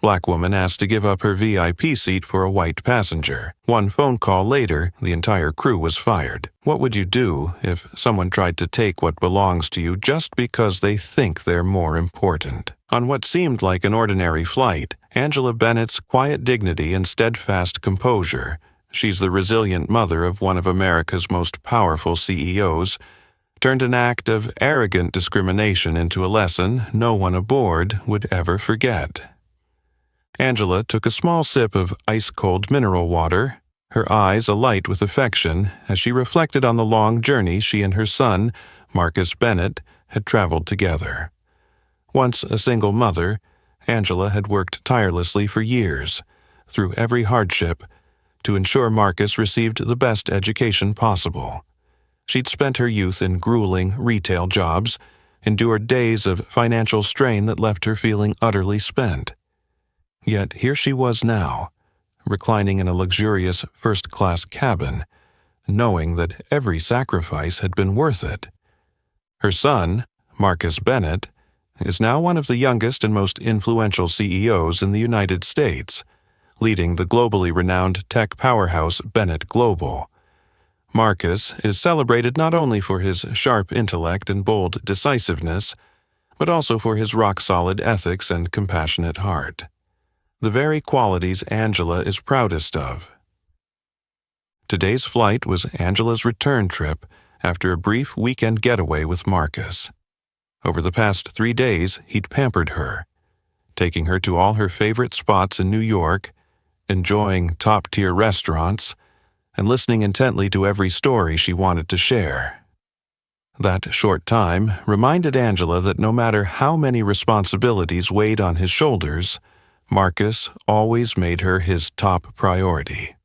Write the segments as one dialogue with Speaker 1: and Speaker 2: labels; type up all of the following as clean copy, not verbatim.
Speaker 1: Black woman asked to give up her VIP seat for a white passenger. One phone call later, the entire crew was fired. What would you do if someone tried to take what belongs to you just because they think they're more important? On what seemed like an ordinary flight, Angela Bennett's quiet dignity and steadfast composure, she's the resilient mother of one of America's most powerful CEOs, turned an act of arrogant discrimination into a lesson no one aboard would ever forget. Angela took a small sip of ice-cold mineral water, her eyes alight with affection as she reflected on the long journey she and her son, Marcus Bennett, had traveled together. Once a single mother, Angela had worked tirelessly for years, through every hardship, to ensure Marcus received the best education possible. She'd spent her youth in grueling retail jobs, endured days of financial strain that left her feeling utterly spent. Yet here she was now, reclining in a luxurious first-class cabin, knowing that every sacrifice had been worth it. Her son, Marcus Bennett, is now one of the youngest and most influential CEOs in the United States, leading the globally renowned tech powerhouse Bennett Global. Marcus is celebrated not only for his sharp intellect and bold decisiveness, but also for his rock-solid ethics and compassionate heart. The very qualities Angela is proudest of. Today's flight was Angela's return trip after a brief weekend getaway with Marcus. Over the past 3 days, he'd pampered her, taking her to all her favorite spots in New York, enjoying top-tier restaurants, and listening intently to every story she wanted to share. That short time reminded Angela that no matter how many responsibilities weighed on his shoulders, Marcus always made her his top priority.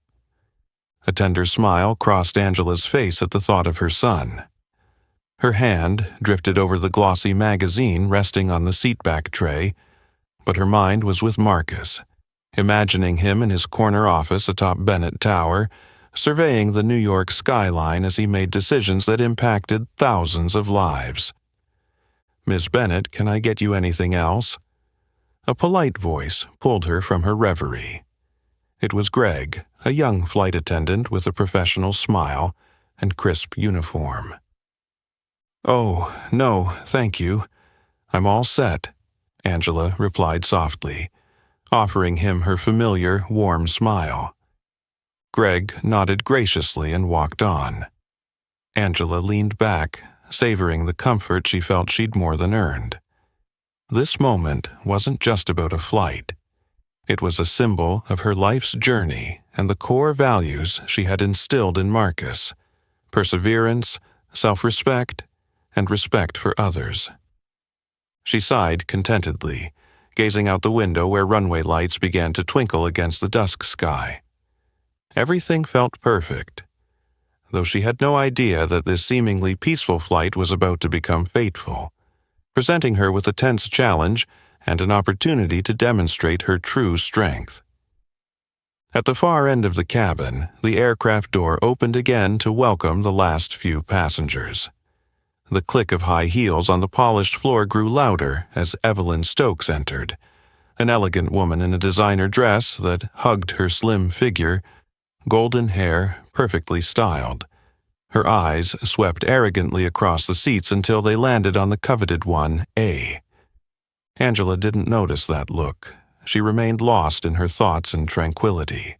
Speaker 1: A tender smile crossed Angela's face at the thought of her son. Her hand drifted over the glossy magazine resting on the seatback tray, but her mind was with Marcus, imagining him in his corner office atop Bennett Tower, surveying the New York skyline as he made decisions that impacted thousands of lives. "Miss Bennett, can I get you anything else?" A polite voice pulled her from her reverie. It was Greg, a young flight attendant with a professional smile and crisp uniform. "Oh, no, thank you. I'm all set," Angela replied softly, offering him her familiar, warm smile. Greg nodded graciously and walked on. Angela leaned back, savoring the comfort she felt she'd more than earned. This moment wasn't just about a flight. It was a symbol of her life's journey and the core values she had instilled in Marcus: perseverance, self-respect, and respect for others. She sighed contentedly, gazing out the window where runway lights began to twinkle against the dusk sky. Everything felt perfect, though she had no idea that this seemingly peaceful flight was about to become fateful, presenting her with a tense challenge and an opportunity to demonstrate her true strength. At the far end of the cabin, the aircraft door opened again to welcome the last few passengers. The click of high heels on the polished floor grew louder as Evelyn Stokes entered, an elegant woman in a designer dress that hugged her slim figure, golden hair perfectly styled. Her eyes swept arrogantly across the seats until they landed on the coveted 1A. Angela didn't notice that look. She remained lost in her thoughts and tranquility.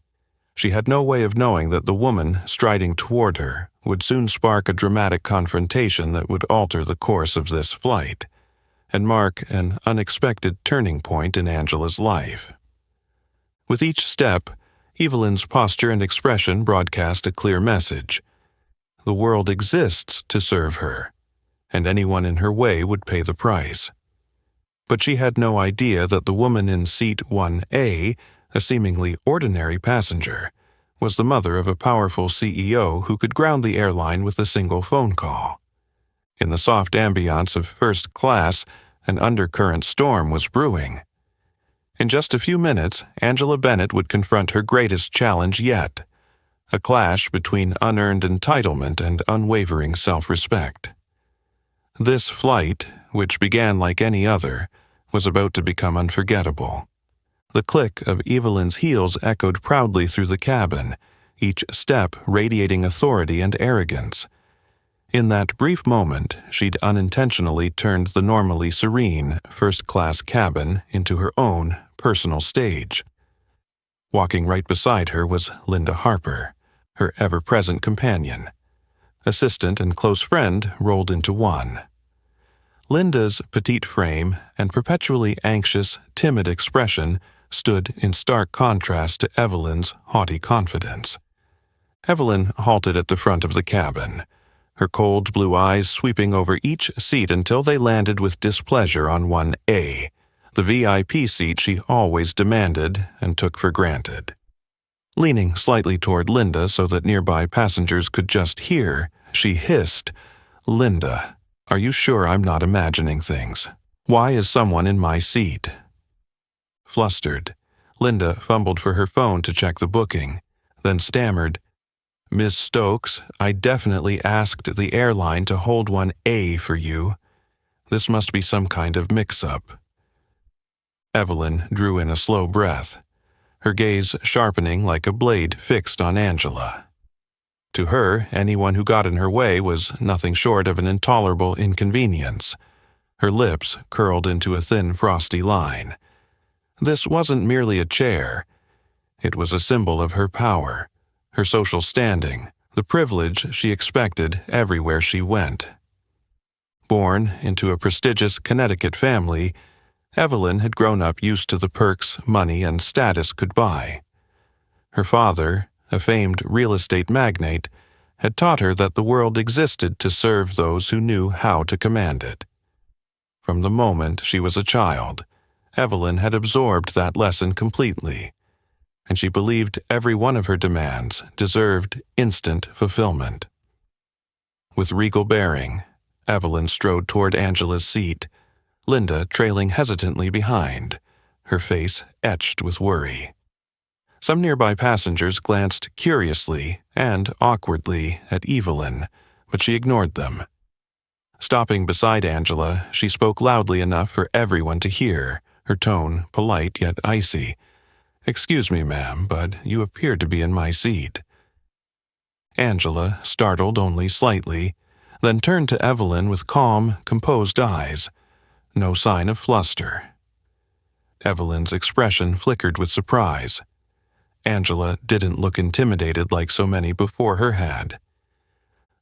Speaker 1: She had no way of knowing that the woman striding toward her would soon spark a dramatic confrontation that would alter the course of this flight and mark an unexpected turning point in Angela's life. With each step, Evelyn's posture and expression broadcast a clear message. The world exists to serve her, and anyone in her way would pay the price. But she had no idea that the woman in seat 1A, a seemingly ordinary passenger, was the mother of a powerful CEO who could ground the airline with a single phone call. In the soft ambiance of first class, an undercurrent storm was brewing. In just a few minutes, Angela Bennett would confront her greatest challenge yet: a clash between unearned entitlement and unwavering self-respect. This flight, which began like any other, was about to become unforgettable. The click of Evelyn's heels echoed proudly through the cabin, each step radiating authority and arrogance. In that brief moment, she'd unintentionally turned the normally serene first-class cabin into her own personal stage. Walking right beside her was Linda Harper, her ever-present companion. Assistant and close friend rolled into one. Linda's petite frame and perpetually anxious, timid expression stood in stark contrast to Evelyn's haughty confidence. Evelyn halted at the front of the cabin, her cold blue eyes sweeping over each seat until they landed with displeasure on 1A, the VIP seat she always demanded and took for granted. Leaning slightly toward Linda so that nearby passengers could just hear, she hissed, "Linda, are you sure I'm not imagining things? Why is someone in my seat?" Flustered, Linda fumbled for her phone to check the booking, then stammered, "Ms. Stokes, I definitely asked the airline to hold 1A for you. This must be some kind of mix-up." Evelyn drew in a slow breath, her gaze sharpening like a blade fixed on Angela. To her, anyone who got in her way was nothing short of an intolerable inconvenience. Her lips curled into a thin, frosty line. This wasn't merely a chair. It was a symbol of her power, her social standing, the privilege she expected everywhere she went. Born into a prestigious Connecticut family, Evelyn had grown up used to the perks money and status could buy. Her father, a famed real estate magnate, had taught her that the world existed to serve those who knew how to command it. From the moment she was a child, Evelyn had absorbed that lesson completely, and she believed every one of her demands deserved instant fulfillment. With regal bearing, Evelyn strode toward Angela's seat, Linda trailing hesitantly behind, her face etched with worry. Some nearby passengers glanced curiously and awkwardly at Evelyn, but she ignored them. Stopping beside Angela, she spoke loudly enough for everyone to hear, her tone polite yet icy. "Excuse me, ma'am, but you appear to be in my seat." Angela, startled only slightly, then turned to Evelyn with calm, composed eyes. No sign of fluster. Evelyn's expression flickered with surprise. Angela didn't look intimidated like so many before her had.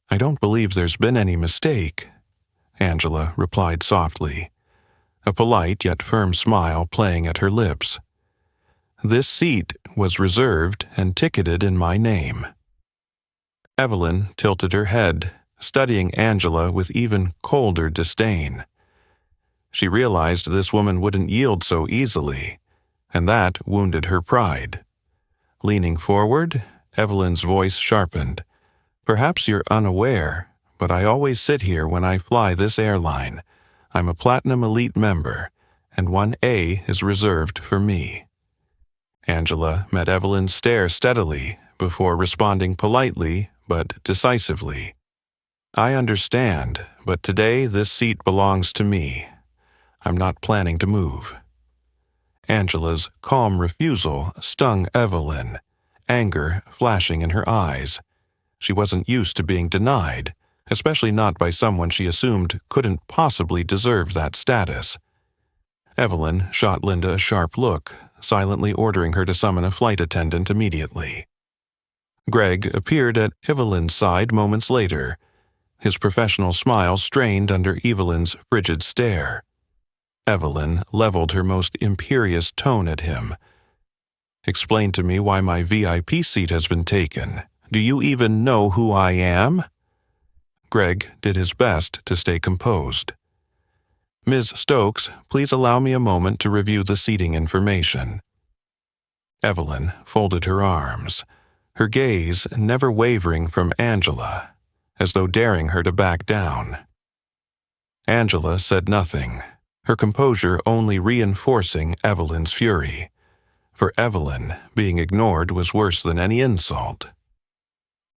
Speaker 1: "I don't believe there's been any mistake," Angela replied softly, a polite yet firm smile playing at her lips. "This seat was reserved and ticketed in my name." Evelyn tilted her head, studying Angela with even colder disdain. She realized this woman wouldn't yield so easily, and that wounded her pride. Leaning forward, Evelyn's voice sharpened. "Perhaps you're unaware, but I always sit here when I fly this airline. I'm a Platinum Elite member, and 1A is reserved for me." Angela met Evelyn's stare steadily before responding politely but decisively. "I understand, but today this seat belongs to me. I'm not planning to move." Angela's calm refusal stung Evelyn, anger flashing in her eyes. She wasn't used to being denied, especially not by someone she assumed couldn't possibly deserve that status. Evelyn shot Linda a sharp look, silently ordering her to summon a flight attendant immediately. Greg appeared at Evelyn's side moments later, his professional smile strained under Evelyn's frigid stare. Evelyn leveled her most imperious tone at him. "Explain to me why my VIP seat has been taken. Do you even know who I am?" Greg did his best to stay composed. "Ms. Stokes, please allow me a moment to review the seating information." Evelyn folded her arms, her gaze never wavering from Angela, as though daring her to back down. Angela said nothing, her composure only reinforcing Evelyn's fury. For Evelyn, being ignored was worse than any insult.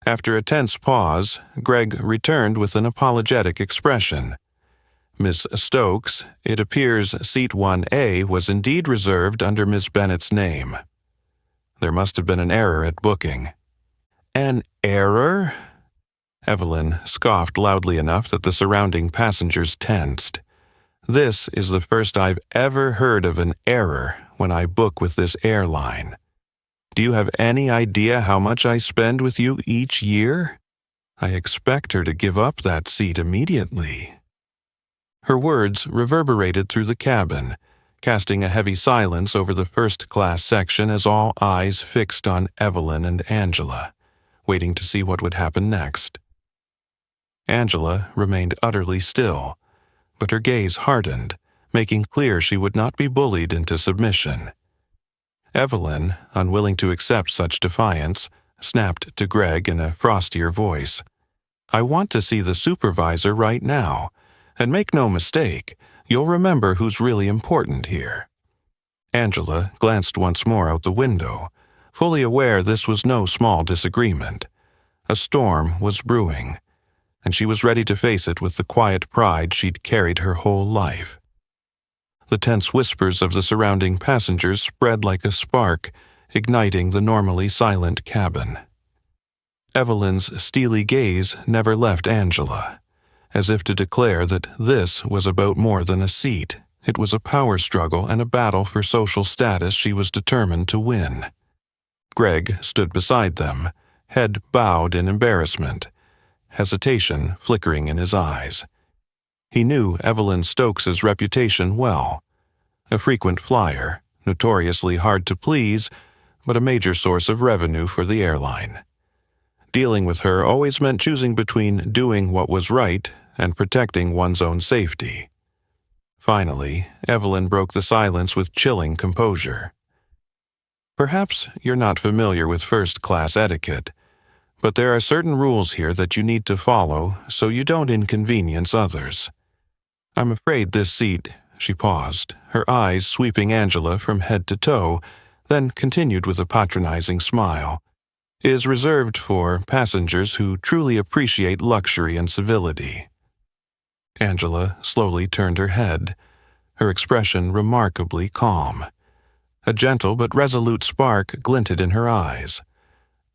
Speaker 1: After a tense pause, Greg returned with an apologetic expression. Miss Stokes, it appears seat 1A was indeed reserved under Miss Bennett's name. There must have been an error at booking. An error? Evelyn scoffed loudly enough that the surrounding passengers tensed. This is the first I've ever heard of an error when I book with this airline. Do you have any idea how much I spend with you each year? I expect her to give up that seat immediately. Her words reverberated through the cabin, casting a heavy silence over the first-class section as all eyes fixed on Evelyn and Angela, waiting to see what would happen next. Angela remained utterly still, but her gaze hardened, making clear she would not be bullied into submission. Evelyn, unwilling to accept such defiance, snapped to Greg in a frostier voice, "I want to see the supervisor right now. And make no mistake, you'll remember who's really important here." Angela glanced once more out the window, fully aware this was no small disagreement. A storm was brewing, and she was ready to face it with the quiet pride she'd carried her whole life. The tense whispers of the surrounding passengers spread like a spark, igniting the normally silent cabin. Evelyn's steely gaze never left Angela, as if to declare that this was about more than a seat. It was a power struggle and a battle for social status she was determined to win. Greg stood beside them, head bowed in embarrassment, hesitation flickering in his eyes. He knew Evelyn Stokes's reputation well. A frequent flyer, notoriously hard to please, but a major source of revenue for the airline. Dealing with her always meant choosing between doing what was right and protecting one's own safety. Finally, Evelyn broke the silence with chilling composure. "Perhaps you're not familiar with first-class etiquette, but there are certain rules here that you need to follow so you don't inconvenience others. I'm afraid this seat," she paused, her eyes sweeping Angela from head to toe, then continued with a patronizing smile, "is reserved for passengers who truly appreciate luxury and civility." Angela slowly turned her head, her expression remarkably calm. A gentle but resolute spark glinted in her eyes.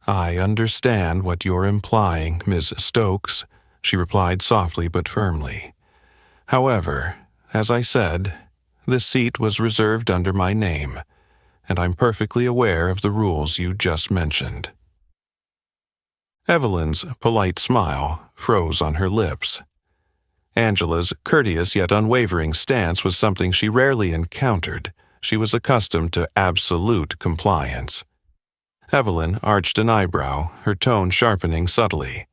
Speaker 1: "I understand what you're implying, Miss Stokes," she replied softly but firmly. "However, as I said, this seat was reserved under my name, and I'm perfectly aware of the rules you just mentioned." Evelyn's polite smile froze on her lips. Angela's courteous yet unwavering stance was something she rarely encountered. She was accustomed to absolute compliance. Evelyn arched an eyebrow, her tone sharpening subtly.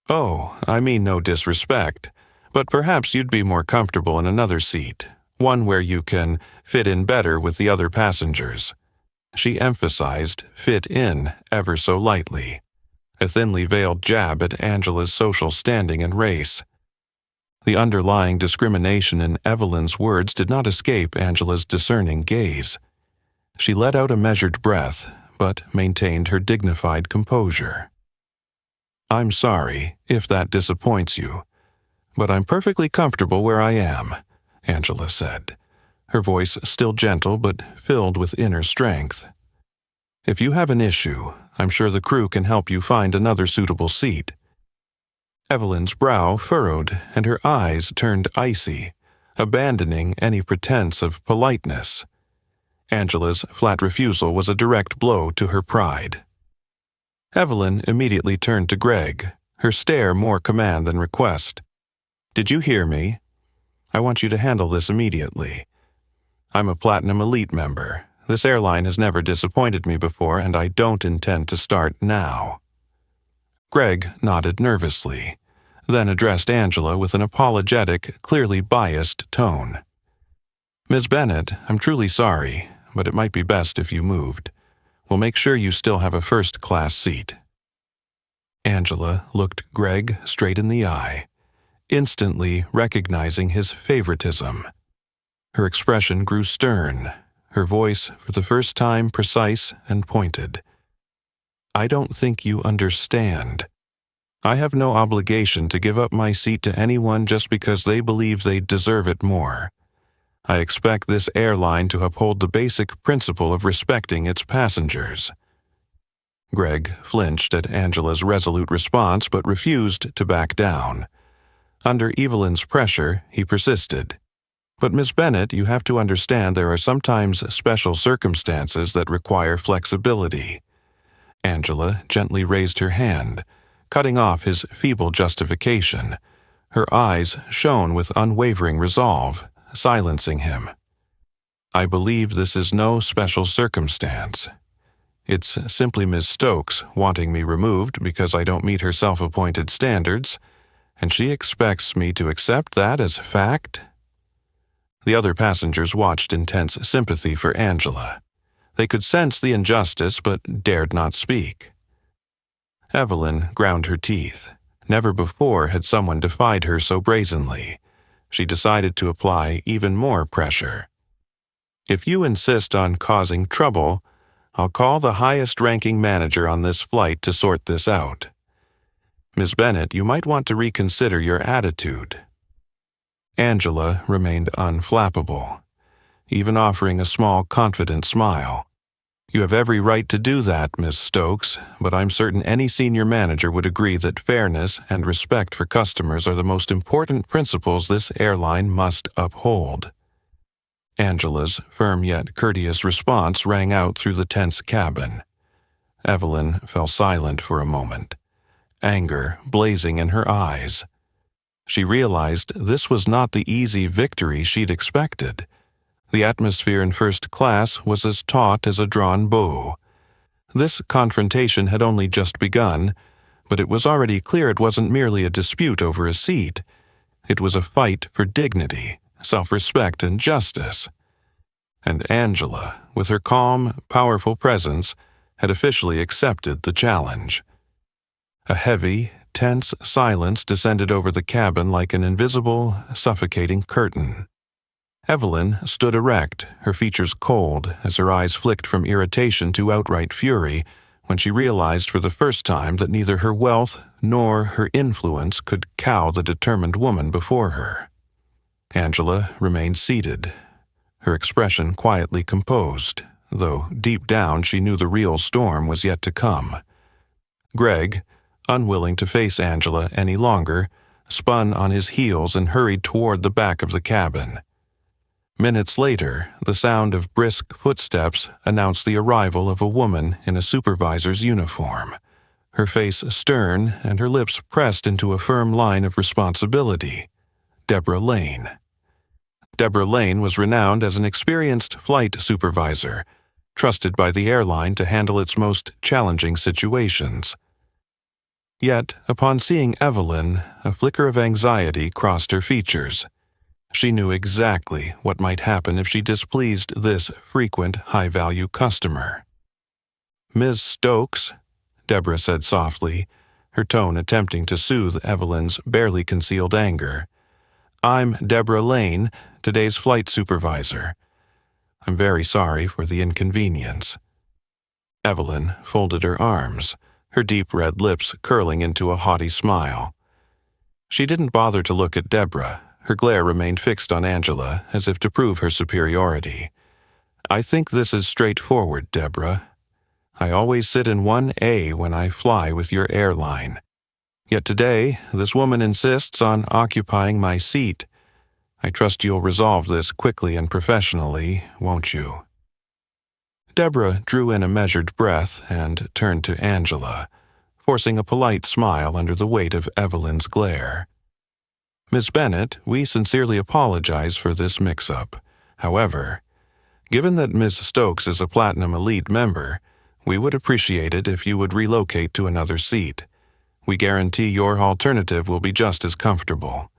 Speaker 1: "Oh, I mean no disrespect, but perhaps you'd be more comfortable in another seat, one where you can fit in better with the other passengers." She emphasized "fit in" ever so lightly, a thinly veiled jab at Angela's social standing and race. The underlying discrimination in Evelyn's words did not escape Angela's discerning gaze. She let out a measured breath, but maintained her dignified composure. "I'm sorry if that disappoints you, but I'm perfectly comfortable where I am," Angela said, her voice still gentle but filled with inner strength. "If you have an issue, I'm sure the crew can help you find another suitable seat." Evelyn's brow furrowed and her eyes turned icy, abandoning any pretense of politeness. Angela's flat refusal was a direct blow to her pride. Evelyn immediately turned to Greg, her stare more command than request. "Did you hear me? I want you to handle this immediately. I'm a Platinum Elite member. This airline has never disappointed me before, and I don't intend to start now." Greg nodded nervously, then addressed Angela with an apologetic, clearly biased tone. "Ms. Bennett, I'm truly sorry, but it might be best if you moved. We'll make sure you still have a first-class seat." Angela looked Greg straight in the eye, instantly recognizing his favoritism. Her expression grew stern, her voice for the first time precise and pointed. "I don't think you understand. I have no obligation to give up my seat to anyone just because they believe they deserve it more. I expect this airline to uphold the basic principle of respecting its passengers." Greg flinched at Angela's resolute response but refused to back down. Under Evelyn's pressure, he persisted. "But Miss Bennett, you have to understand there are sometimes special circumstances that require flexibility." Angela gently raised her hand, cutting off his feeble justification. Her eyes shone with unwavering resolve, silencing him. "I believe this is no special circumstance. It's simply Miss Stokes wanting me removed because I don't meet her self-appointed standards, and she expects me to accept that as fact." The other passengers watched in tense sympathy for Angela. They could sense the injustice but dared not speak. Evelyn ground her teeth. Never before had someone defied her so brazenly. She decided to apply even more pressure. "If you insist on causing trouble, I'll call the highest-ranking manager on this flight to sort this out. Miss Bennett, you might want to reconsider your attitude." Angela remained unflappable, even offering a small, confident smile. "You have every right to do that, Miss Stokes, but I'm certain any senior manager would agree that fairness and respect for customers are the most important principles this airline must uphold." Angela's firm yet courteous response rang out through the tense cabin. Evelyn fell silent for a moment, anger blazing in her eyes. She realized this was not the easy victory she'd expected. The atmosphere in first class was as taut as a drawn bow. This confrontation had only just begun, but it was already clear it wasn't merely a dispute over a seat. It was a fight for dignity, self-respect, and justice. And Angela, with her calm, powerful presence, had officially accepted the challenge. A heavy, tense silence descended over the cabin like an invisible, suffocating curtain. Evelyn stood erect, her features cold as her eyes flicked from irritation to outright fury when she realized for the first time that neither her wealth nor her influence could cow the determined woman before her. Angela remained seated, her expression quietly composed, though deep down she knew the real storm was yet to come. Greg, unwilling to face Angela any longer, spun on his heels and hurried toward the back of the cabin. Minutes later, the sound of brisk footsteps announced the arrival of a woman in a supervisor's uniform, her face stern and her lips pressed into a firm line of responsibility. Deborah Lane. Deborah Lane was renowned as an experienced flight supervisor, trusted by the airline to handle its most challenging situations. Yet, upon seeing Evelyn, a flicker of anxiety crossed her features. She knew exactly what might happen if she displeased this frequent, high-value customer. "Ms. Stokes," Deborah said softly, her tone attempting to soothe Evelyn's barely concealed anger. "I'm Deborah Lane, today's flight supervisor. I'm very sorry for the inconvenience." Evelyn folded her arms, her deep red lips curling into a haughty smile. She didn't bother to look at Deborah. Her glare remained fixed on Angela, as if to prove her superiority. "I think this is straightforward, Deborah. I always sit in 1A when I fly with your airline. Yet today, this woman insists on occupying my seat. I trust you'll resolve this quickly and professionally, won't you?" Deborah drew in a measured breath and turned to Angela, forcing a polite smile under the weight of Evelyn's glare. "Miss Bennett, we sincerely apologize for this mix-up. However, given that Ms. Stokes is a Platinum Elite member, we would appreciate it if you would relocate to another seat. We guarantee your alternative will be just as comfortable."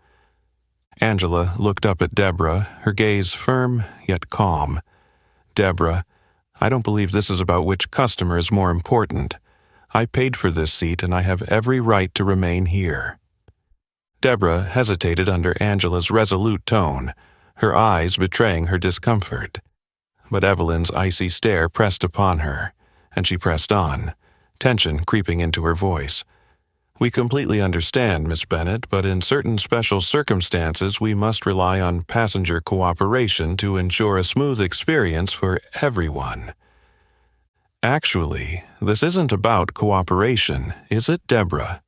Speaker 1: Angela looked up at Deborah, her gaze firm yet calm. "Deborah, I don't believe this is about which customer is more important. I paid for this seat and I have every right to remain here." Deborah hesitated under Angela's resolute tone, her eyes betraying her discomfort. But Evelyn's icy stare pressed upon her, and she pressed on, tension creeping into her voice. We completely understand, Miss Bennett, but in certain special circumstances we must rely on passenger cooperation to ensure a smooth experience for everyone. Actually, this isn't about cooperation, is it, Deborah?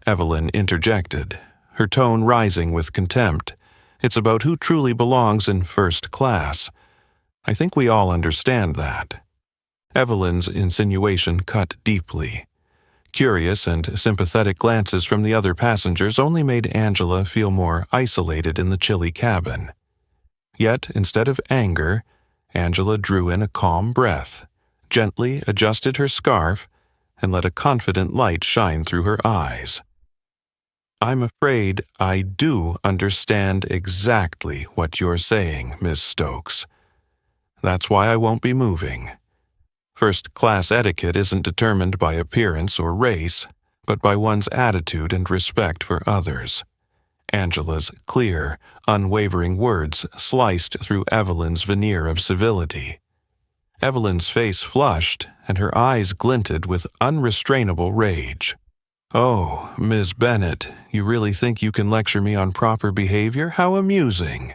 Speaker 1: Evelyn interjected, her tone rising with contempt. It's about who truly belongs in first class. I think we all understand that. Evelyn's insinuation cut deeply. Curious and sympathetic glances from the other passengers only made Angela feel more isolated in the chilly cabin. Yet, instead of anger, Angela drew in a calm breath, gently adjusted her scarf, and let a confident light shine through her eyes. I'm afraid I do understand exactly what you're saying, Miss Stokes. That's why I won't be moving. First-class etiquette isn't determined by appearance or race, but by one's attitude and respect for others. Angela's clear, unwavering words sliced through Evelyn's veneer of civility. Evelyn's face flushed, and her eyes glinted with unrestrainable rage. "Oh, Miss Bennett, you really think you can lecture me on proper behavior? How amusing!"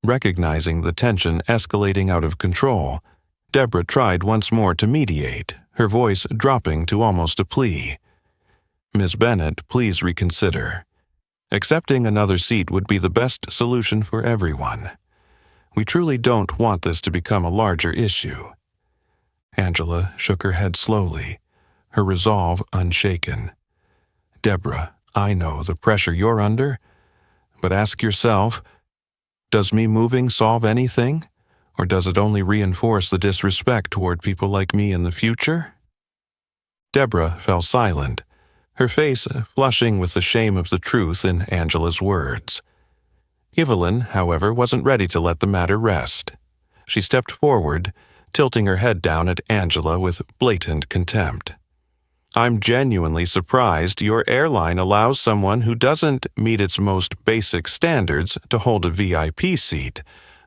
Speaker 1: Recognizing the tension escalating out of control, Deborah tried once more to mediate, her voice dropping to almost a plea. "Miss Bennett, please reconsider. Accepting another seat would be the best solution for everyone. We truly don't want this to become a larger issue." Angela shook her head slowly, her resolve unshaken. "Deborah, I know the pressure you're under, but ask yourself, does me moving solve anything? Or does it only reinforce the disrespect toward people like me in the future?" Deborah fell silent, her face flushing with the shame of the truth in Angela's words. Evelyn, however, wasn't ready to let the matter rest. She stepped forward, tilting her head down at Angela with blatant contempt. "I'm genuinely surprised your airline allows someone who doesn't meet its most basic standards to hold a VIP seat,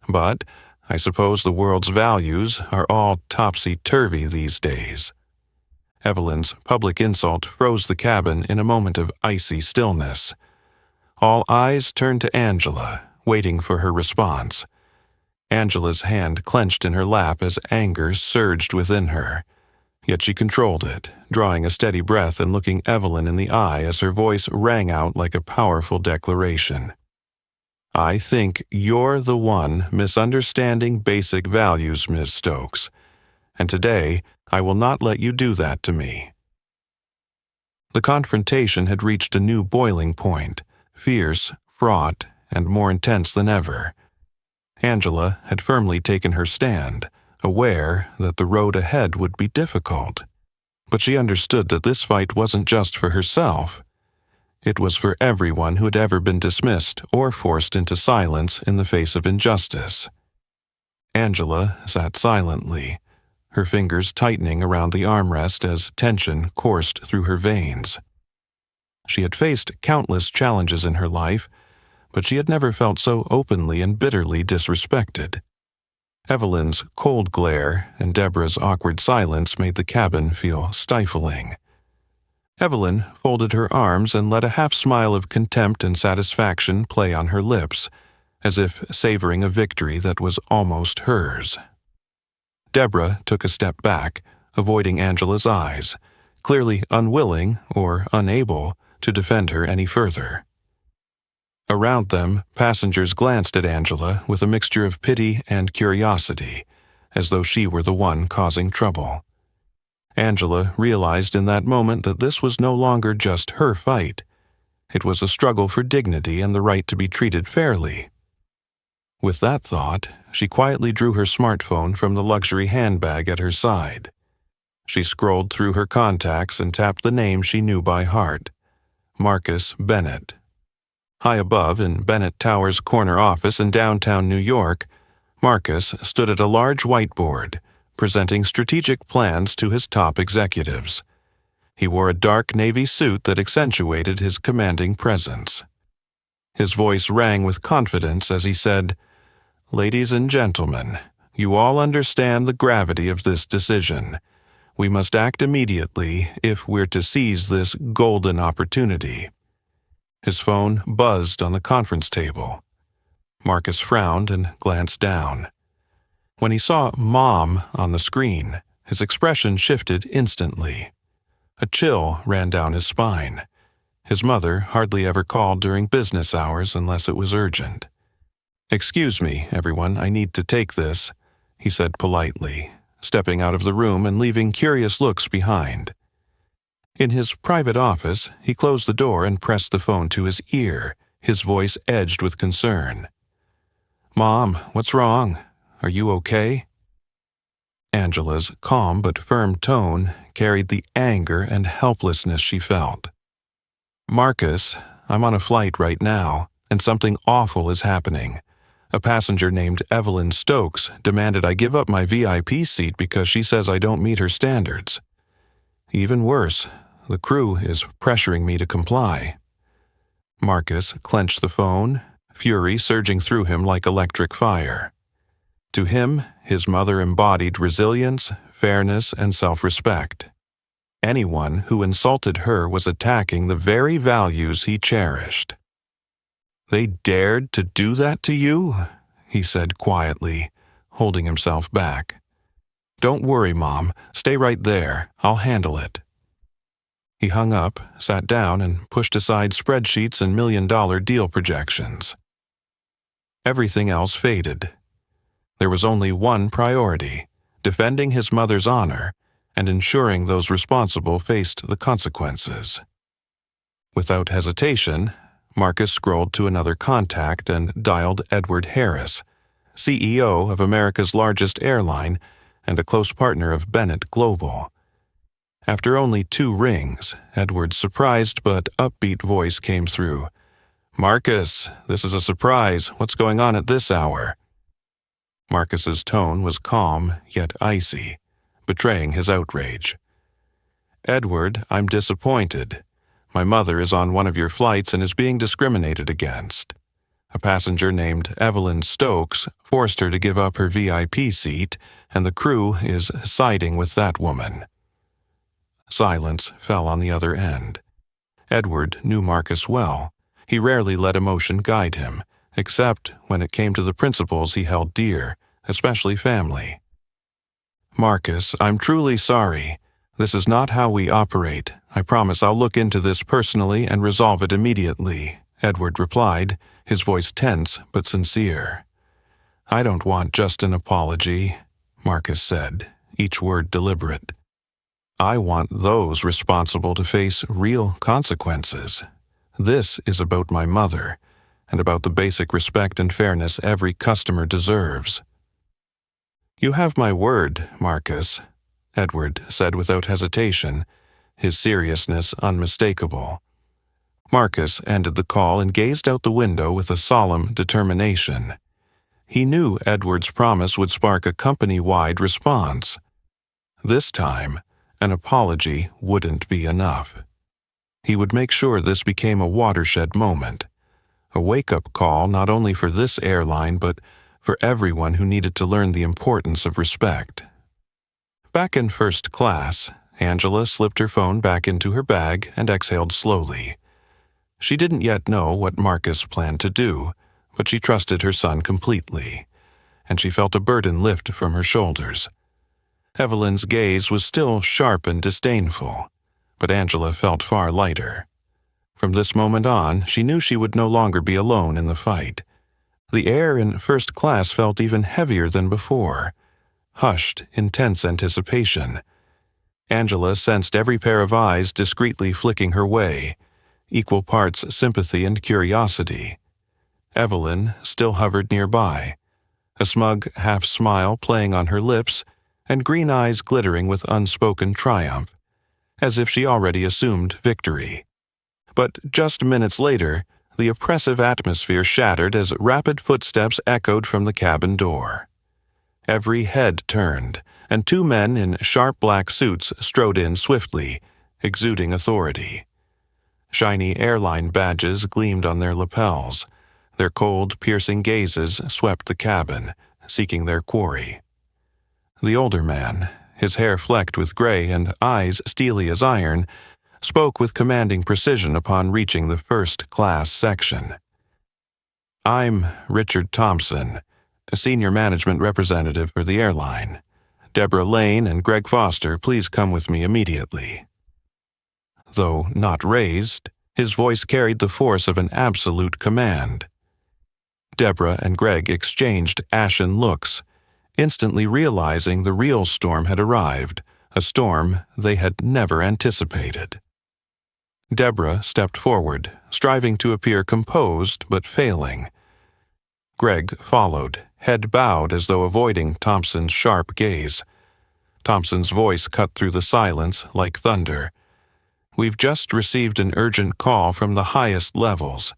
Speaker 1: but I suppose the world's values are all topsy-turvy these days." Evelyn's public insult froze the cabin in a moment of icy stillness. All eyes turned to Angela, waiting for her response. Angela's hand clenched in her lap as anger surged within her. Yet she controlled it, drawing a steady breath and looking Evelyn in the eye as her voice rang out like a powerful declaration. "I think you're the one misunderstanding basic values, Miss Stokes, and today I will not let you do that to me." The confrontation had reached a new boiling point, fierce, fraught, and more intense than ever. Angela had firmly taken her stand, aware that the road ahead would be difficult. But she understood that this fight wasn't just for herself. It was for everyone who had ever been dismissed or forced into silence in the face of injustice. Angela sat silently, her fingers tightening around the armrest as tension coursed through her veins. She had faced countless challenges in her life, but she had never felt so openly and bitterly disrespected. Evelyn's cold glare and Deborah's awkward silence made the cabin feel stifling. Evelyn folded her arms and let a half-smile of contempt and satisfaction play on her lips, as if savoring a victory that was almost hers. Deborah took a step back, avoiding Angela's eyes, clearly unwilling or unable to defend her any further. Around them, passengers glanced at Angela with a mixture of pity and curiosity, as though she were the one causing trouble. Angela realized in that moment that this was no longer just her fight. It was a struggle for dignity and the right to be treated fairly. With that thought, she quietly drew her smartphone from the luxury handbag at her side. She scrolled through her contacts and tapped the name she knew by heart: Marcus Bennett. High above in Bennett Tower's corner office in downtown New York, Marcus stood at a large whiteboard, presenting strategic plans to his top executives. He wore a dark navy suit that accentuated his commanding presence. His voice rang with confidence as he said, "Ladies and gentlemen, you all understand the gravity of this decision. We must act immediately if we're to seize this golden opportunity." His phone buzzed on the conference table. Marcus frowned and glanced down. When he saw Mom on the screen, his expression shifted instantly. A chill ran down his spine. His mother hardly ever called during business hours unless it was urgent. "Excuse me, everyone, I need to take this," he said politely, stepping out of the room and leaving curious looks behind. In his private office, he closed the door and pressed the phone to his ear, his voice edged with concern. "Mom, what's wrong? Are you okay?" Angela's calm but firm tone carried the anger and helplessness she felt. "Marcus, I'm on a flight right now, and something awful is happening. A passenger named Evelyn Stokes demanded I give up my VIP seat because she says I don't meet her standards. Even worse, the crew is pressuring me to comply." Marcus clenched the phone, fury surging through him like electric fire. To him, his mother embodied resilience, fairness, and self-respect. Anyone who insulted her was attacking the very values he cherished. "They dared to do that to you?" he said quietly, holding himself back. "Don't worry, Mom. Stay right there. I'll handle it." He hung up, sat down, and pushed aside spreadsheets and million-dollar deal projections. Everything else faded. There was only one priority: defending his mother's honor and ensuring those responsible faced the consequences. Without hesitation, Marcus scrolled to another contact and dialed Edward Harris, CEO of America's largest airline and a close partner of Bennett Global. After only 2 rings, Edward's surprised but upbeat voice came through. "Marcus, this is a surprise. What's going on at this hour?" Marcus's tone was calm yet icy, betraying his outrage. "Edward, I'm disappointed. My mother is on one of your flights and is being discriminated against. A passenger named Evelyn Stokes forced her to give up her VIP seat, and the crew is siding with that woman." Silence fell on the other end. Edward knew Marcus well. He rarely let emotion guide him, except when it came to the principles he held dear, especially family. "Marcus, I'm truly sorry. This is not how we operate. I promise I'll look into this personally and resolve it immediately," Edward replied, his voice tense but sincere. "I don't want just an apology," Marcus said, each word deliberate. "I want those responsible to face real consequences. This is about my mother, and about the basic respect and fairness every customer deserves." "You have my word, Marcus," Edward said without hesitation, his seriousness unmistakable. Marcus ended the call and gazed out the window with a solemn determination. He knew Edward's promise would spark a company-wide response. This time, an apology wouldn't be enough. He would make sure this became a watershed moment, a wake-up call not only for this airline but for everyone who needed to learn the importance of respect. Back in first class, Angela slipped her phone back into her bag and exhaled slowly. She didn't yet know what Marcus planned to do, but she trusted her son completely, and she felt a burden lift from her shoulders. Evelyn's gaze was still sharp and disdainful, but Angela felt far lighter. From this moment on, she knew she would no longer be alone in the fight. The air in first class felt even heavier than before. Hushed, intense anticipation. Angela sensed every pair of eyes discreetly flicking her way, equal parts sympathy and curiosity. Evelyn still hovered nearby, a smug half-smile playing on her lips and green eyes glittering with unspoken triumph, as if she already assumed victory. But just minutes later, the oppressive atmosphere shattered as rapid footsteps echoed from the cabin door. Every head turned, and 2 men in sharp black suits strode in swiftly, exuding authority. Shiny airline badges gleamed on their lapels. Their cold, piercing gazes swept the cabin, seeking their quarry. The older man, his hair flecked with gray and eyes steely as iron, spoke with commanding precision upon reaching the first-class section. "I'm Richard Thompson, a senior management representative for the airline. Deborah Lane and Greg Foster, please come with me immediately." Though not raised, his voice carried the force of an absolute command. Deborah and Greg exchanged ashen looks, instantly realizing the real storm had arrived, a storm they had never anticipated. Deborah stepped forward, striving to appear composed but failing. Greg followed, head bowed as though avoiding Thompson's sharp gaze. Thompson's voice cut through the silence like thunder. "We've just received an urgent call from the highest levels.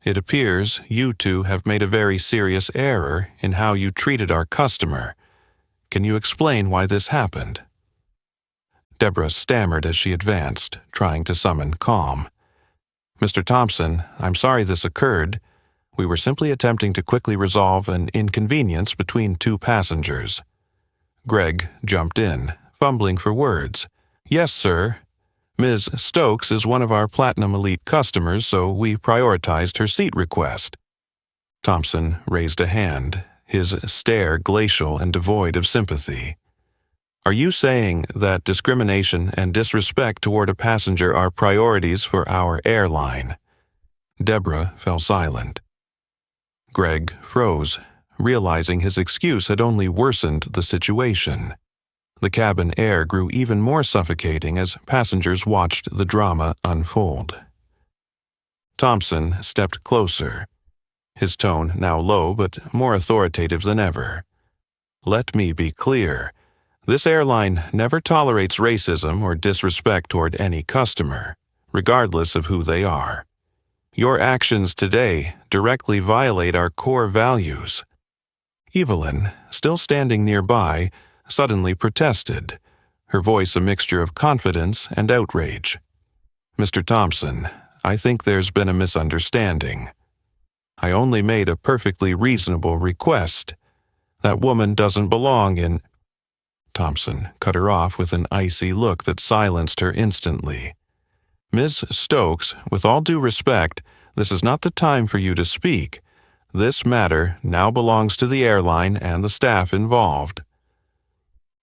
Speaker 1: It appears you two have made a very serious error in how you treated our customer. Can you explain why this happened?" Deborah stammered as she advanced, trying to summon calm. "Mr. Thompson, I'm sorry this occurred. We were simply attempting to quickly resolve an inconvenience between two passengers." Greg jumped in, fumbling for words. "Yes, sir. Ms. Stokes is one of our Platinum Elite customers, so we prioritized her seat request." Thompson raised a hand, his stare glacial and devoid of sympathy. "Are you saying that discrimination and disrespect toward a passenger are priorities for our airline?" Deborah fell silent. Greg froze, realizing his excuse had only worsened the situation. The cabin air grew even more suffocating as passengers watched the drama unfold. Thompson stepped closer, his tone now low but more authoritative than ever. "Let me be clear. This airline never tolerates racism or disrespect toward any customer, regardless of who they are. Your actions today directly violate our core values." Evelyn, still standing nearby, suddenly protested, her voice a mixture of confidence and outrage. "Mr. Thompson, I think there's been a misunderstanding. I only made a perfectly reasonable request. That woman doesn't belong in—" Thompson cut her off with an icy look that silenced her instantly. "Ms. Stokes, with all due respect, this is not the time for you to speak. This matter now belongs to the airline and the staff involved."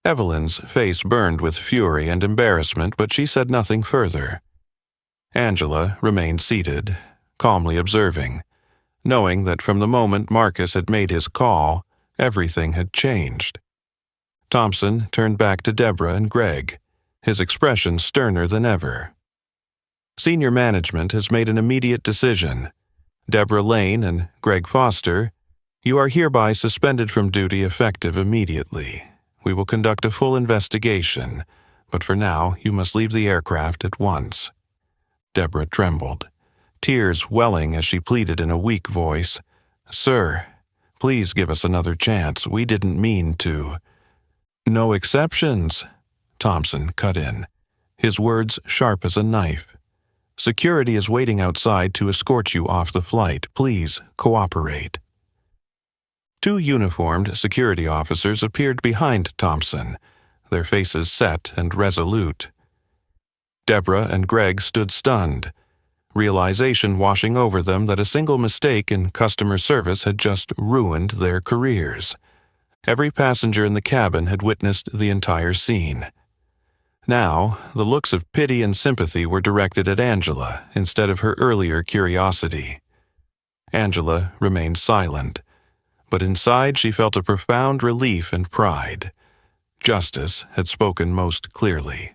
Speaker 1: Evelyn's face burned with fury and embarrassment, but she said nothing further. Angela remained seated, calmly observing, knowing that from the moment Marcus had made his call, everything had changed. Thompson turned back to Deborah and Greg, his expression sterner than ever. "Senior management has made an immediate decision. Deborah Lane and Greg Foster, you are hereby suspended from duty effective immediately. We will conduct a full investigation, but for now you must leave the aircraft at once." Deborah trembled, tears welling as she pleaded in a weak voice, "Sir, please give us another chance. We didn't mean to—" "No exceptions," Thompson cut in, his words sharp as a knife. "Security is waiting outside to escort you off the flight. Please cooperate." Two uniformed security officers appeared behind Thompson, their faces set and resolute. Deborah and Greg stood stunned, realization washing over them that a single mistake in customer service had just ruined their careers. Every passenger in the cabin had witnessed the entire scene. Now, the looks of pity and sympathy were directed at Angela instead of her earlier curiosity. Angela remained silent, but inside she felt a profound relief and pride. Justice had spoken most clearly.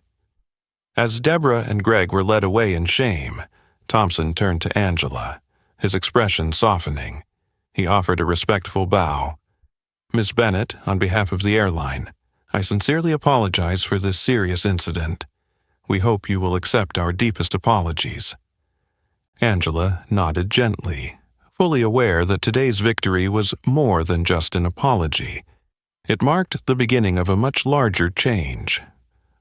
Speaker 1: As Deborah and Greg were led away in shame, Thompson turned to Angela, his expression softening. He offered a respectful bow. "Ms. Bennett, on behalf of the airline, I sincerely apologize for this serious incident. We hope you will accept our deepest apologies." Angela nodded gently, fully aware that today's victory was more than just an apology. It marked the beginning of a much larger change,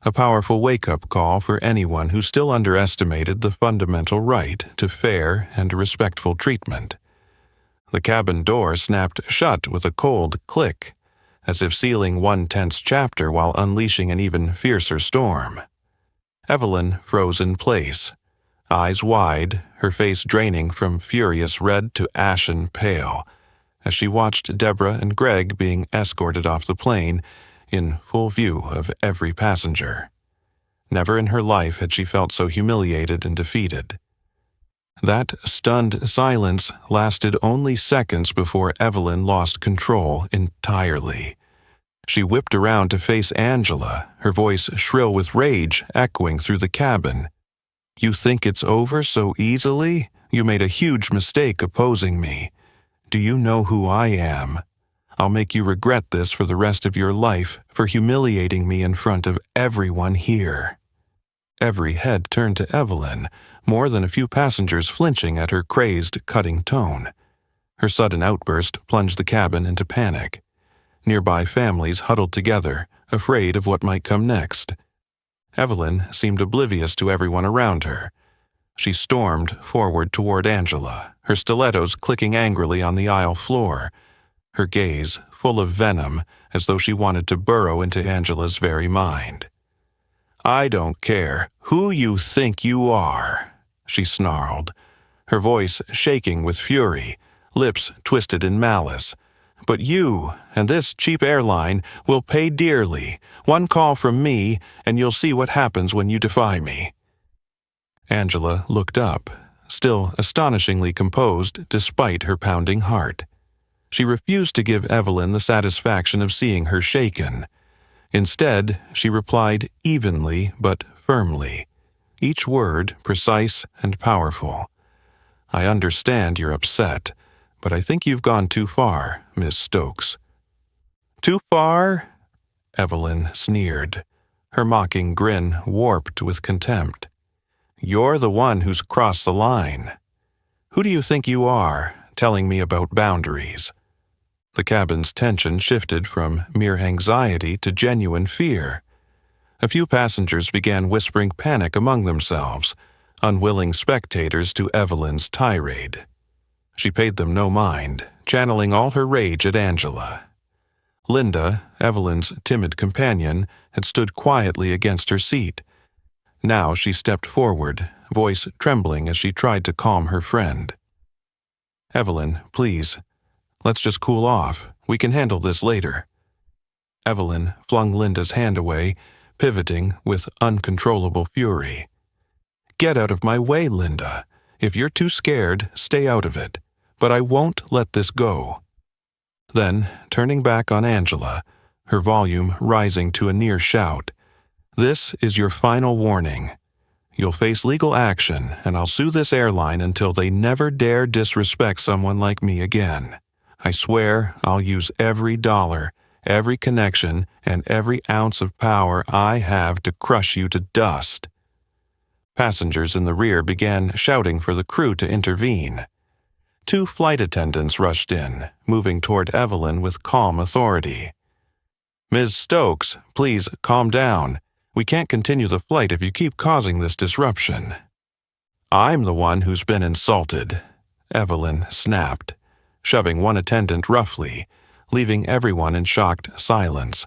Speaker 1: a powerful wake-up call for anyone who still underestimated the fundamental right to fair and respectful treatment. The cabin door snapped shut with a cold click, as if sealing one tense chapter while unleashing an even fiercer storm. Evelyn froze in place, eyes wide, her face draining from furious red to ashen pale, as she watched Deborah and Greg being escorted off the plane in full view of every passenger. Never in her life had she felt so humiliated and defeated. That stunned silence lasted only seconds before Evelyn lost control entirely. She whipped around to face Angela, her voice shrill with rage echoing through the cabin. "You think it's over so easily? You made a huge mistake opposing me. Do you know who I am? I'll make you regret this for the rest of your life for humiliating me in front of everyone here." Every head turned to Evelyn, more than a few passengers flinching at her crazed, cutting tone. Her sudden outburst plunged the cabin into panic. Nearby families huddled together, afraid of what might come next. Evelyn seemed oblivious to everyone around her. She stormed forward toward Angela, her stilettos clicking angrily on the aisle floor, her gaze full of venom as though she wanted to burrow into Angela's very mind. "I don't care who you think you are," she snarled, her voice shaking with fury, lips twisted in malice. "But you and this cheap airline will pay dearly. One call from me, and you'll see what happens when you defy me." Angela looked up, still astonishingly composed despite her pounding heart. She refused to give Evelyn the satisfaction of seeing her shaken. Instead, she replied evenly but firmly, each word precise and powerful. "I understand you're upset, but I think you've gone too far, Miss Stokes." "Too far?" Evelyn sneered, her mocking grin warped with contempt. "You're the one who's crossed the line. Who do you think you are, telling me about boundaries?" The cabin's tension shifted from mere anxiety to genuine fear. A few passengers began whispering panic among themselves, unwilling spectators to Evelyn's tirade. She paid them no mind, channeling all her rage at Angela. Linda, Evelyn's timid companion, had stood quietly against her seat. Now she stepped forward, voice trembling as she tried to calm her friend. "Evelyn, please. Let's just cool off. We can handle this later." Evelyn flung Linda's hand away, pivoting with uncontrollable fury. "Get out of my way, Linda. If you're too scared, stay out of it. But I won't let this go." Then, turning back on Angela, her volume rising to a near shout, "This is your final warning. You'll face legal action, and I'll sue this airline until they never dare disrespect someone like me again. I swear I'll use every dollar, every connection, and every ounce of power I have to crush you to dust." Passengers in the rear began shouting for the crew to intervene. 2 flight attendants rushed in, moving toward Evelyn with calm authority. "Ms. Stokes, please calm down. We can't continue the flight if you keep causing this disruption." "I'm the one who's been insulted," Evelyn snapped, shoving one attendant roughly, leaving everyone in shocked silence.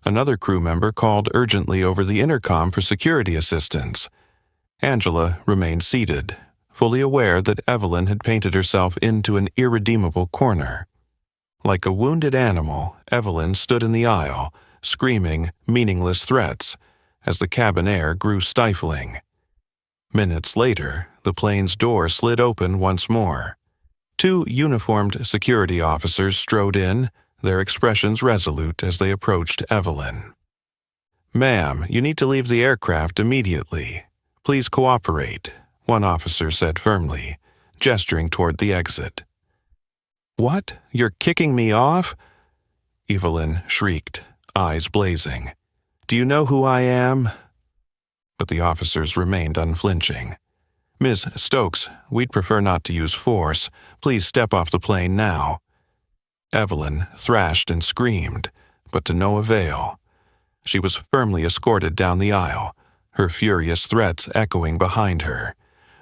Speaker 1: Another crew member called urgently over the intercom for security assistance. Angela remained seated, fully aware that Evelyn had painted herself into an irredeemable corner. Like a wounded animal, Evelyn stood in the aisle, screaming meaningless threats, as the cabin air grew stifling. Minutes later, the plane's door slid open once more. 2 uniformed security officers strode in, their expressions resolute as they approached Evelyn. "Ma'am, you need to leave the aircraft immediately. Please cooperate," one officer said firmly, gesturing toward the exit. "What? You're kicking me off?" Evelyn shrieked, eyes blazing. "Do you know who I am?" But the officers remained unflinching. "Ms. Stokes, we'd prefer not to use force. Please step off the plane now." Evelyn thrashed and screamed, but to no avail. She was firmly escorted down the aisle, her furious threats echoing behind her.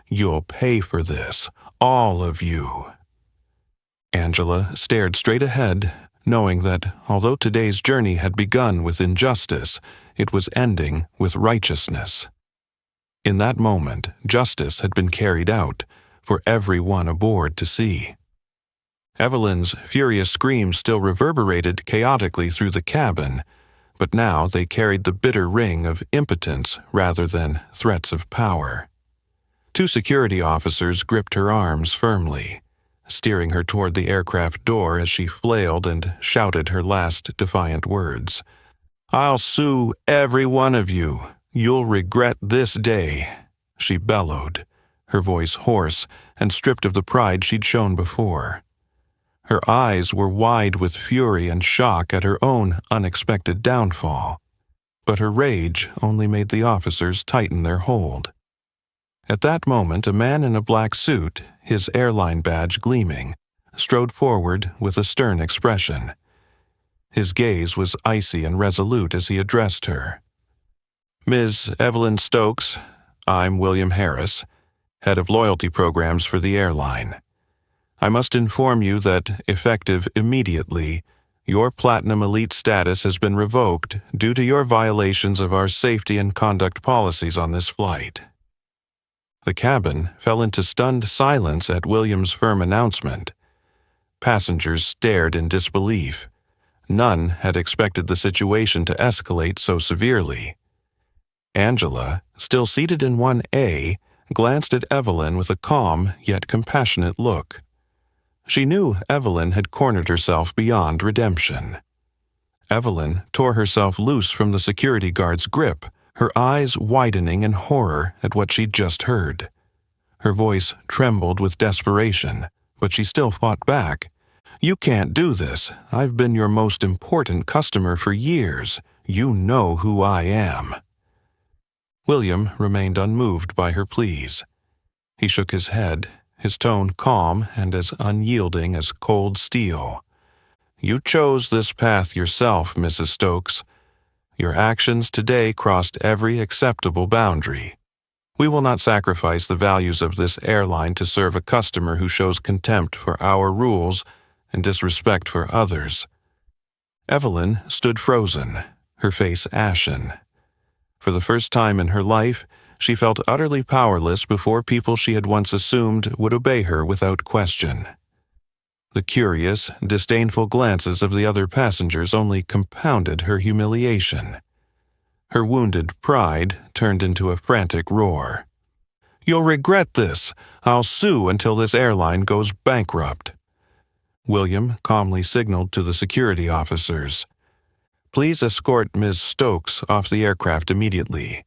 Speaker 1: "You'll pay for this, all of you." Angela stared straight ahead, knowing that although today's journey had begun with injustice, it was ending with righteousness. In that moment, justice had been carried out for everyone aboard to see. Evelyn's furious screams still reverberated chaotically through the cabin, but now they carried the bitter ring of impotence rather than threats of power. Two security officers gripped her arms firmly, steering her toward the aircraft door as she flailed and shouted her last defiant words. "I'll sue every one of you. You'll regret this day," she bellowed, her voice hoarse and stripped of the pride she'd shown before. Her eyes were wide with fury and shock at her own unexpected downfall, but her rage only made the officers tighten their hold. At that moment, a man in a black suit, his airline badge gleaming, strode forward with a stern expression. His gaze was icy and resolute as he addressed her. "Ms. Evelyn Stokes, I'm William Harris, head of loyalty programs for the airline. I must inform you that, effective immediately, your Platinum Elite status has been revoked due to your violations of our safety and conduct policies on this flight." The cabin fell into stunned silence at William's firm announcement. Passengers stared in disbelief. None had expected the situation to escalate so severely. Angela, still seated in 1A, glanced at Evelyn with a calm yet compassionate look. She knew Evelyn had cornered herself beyond redemption. Evelyn tore herself loose from the security guard's grip, her eyes widening in horror at what she'd just heard. Her voice trembled with desperation, but she still fought back. "You can't do this. I've been your most important customer for years. You know who I am." William remained unmoved by her pleas. He shook his head, his tone calm and as unyielding as cold steel. "You chose this path yourself, Mrs. Stokes. Your actions today crossed every acceptable boundary. We will not sacrifice the values of this airline to serve a customer who shows contempt for our rules and disrespect for others." Evelyn stood frozen, her face ashen. For the first time in her life, she felt utterly powerless before people she had once assumed would obey her without question. The curious, disdainful glances of the other passengers only compounded her humiliation. Her wounded pride turned into a frantic roar. "You'll regret this. I'll sue until this airline goes bankrupt." William calmly signaled to the security officers. "Please escort Ms. Stokes off the aircraft immediately.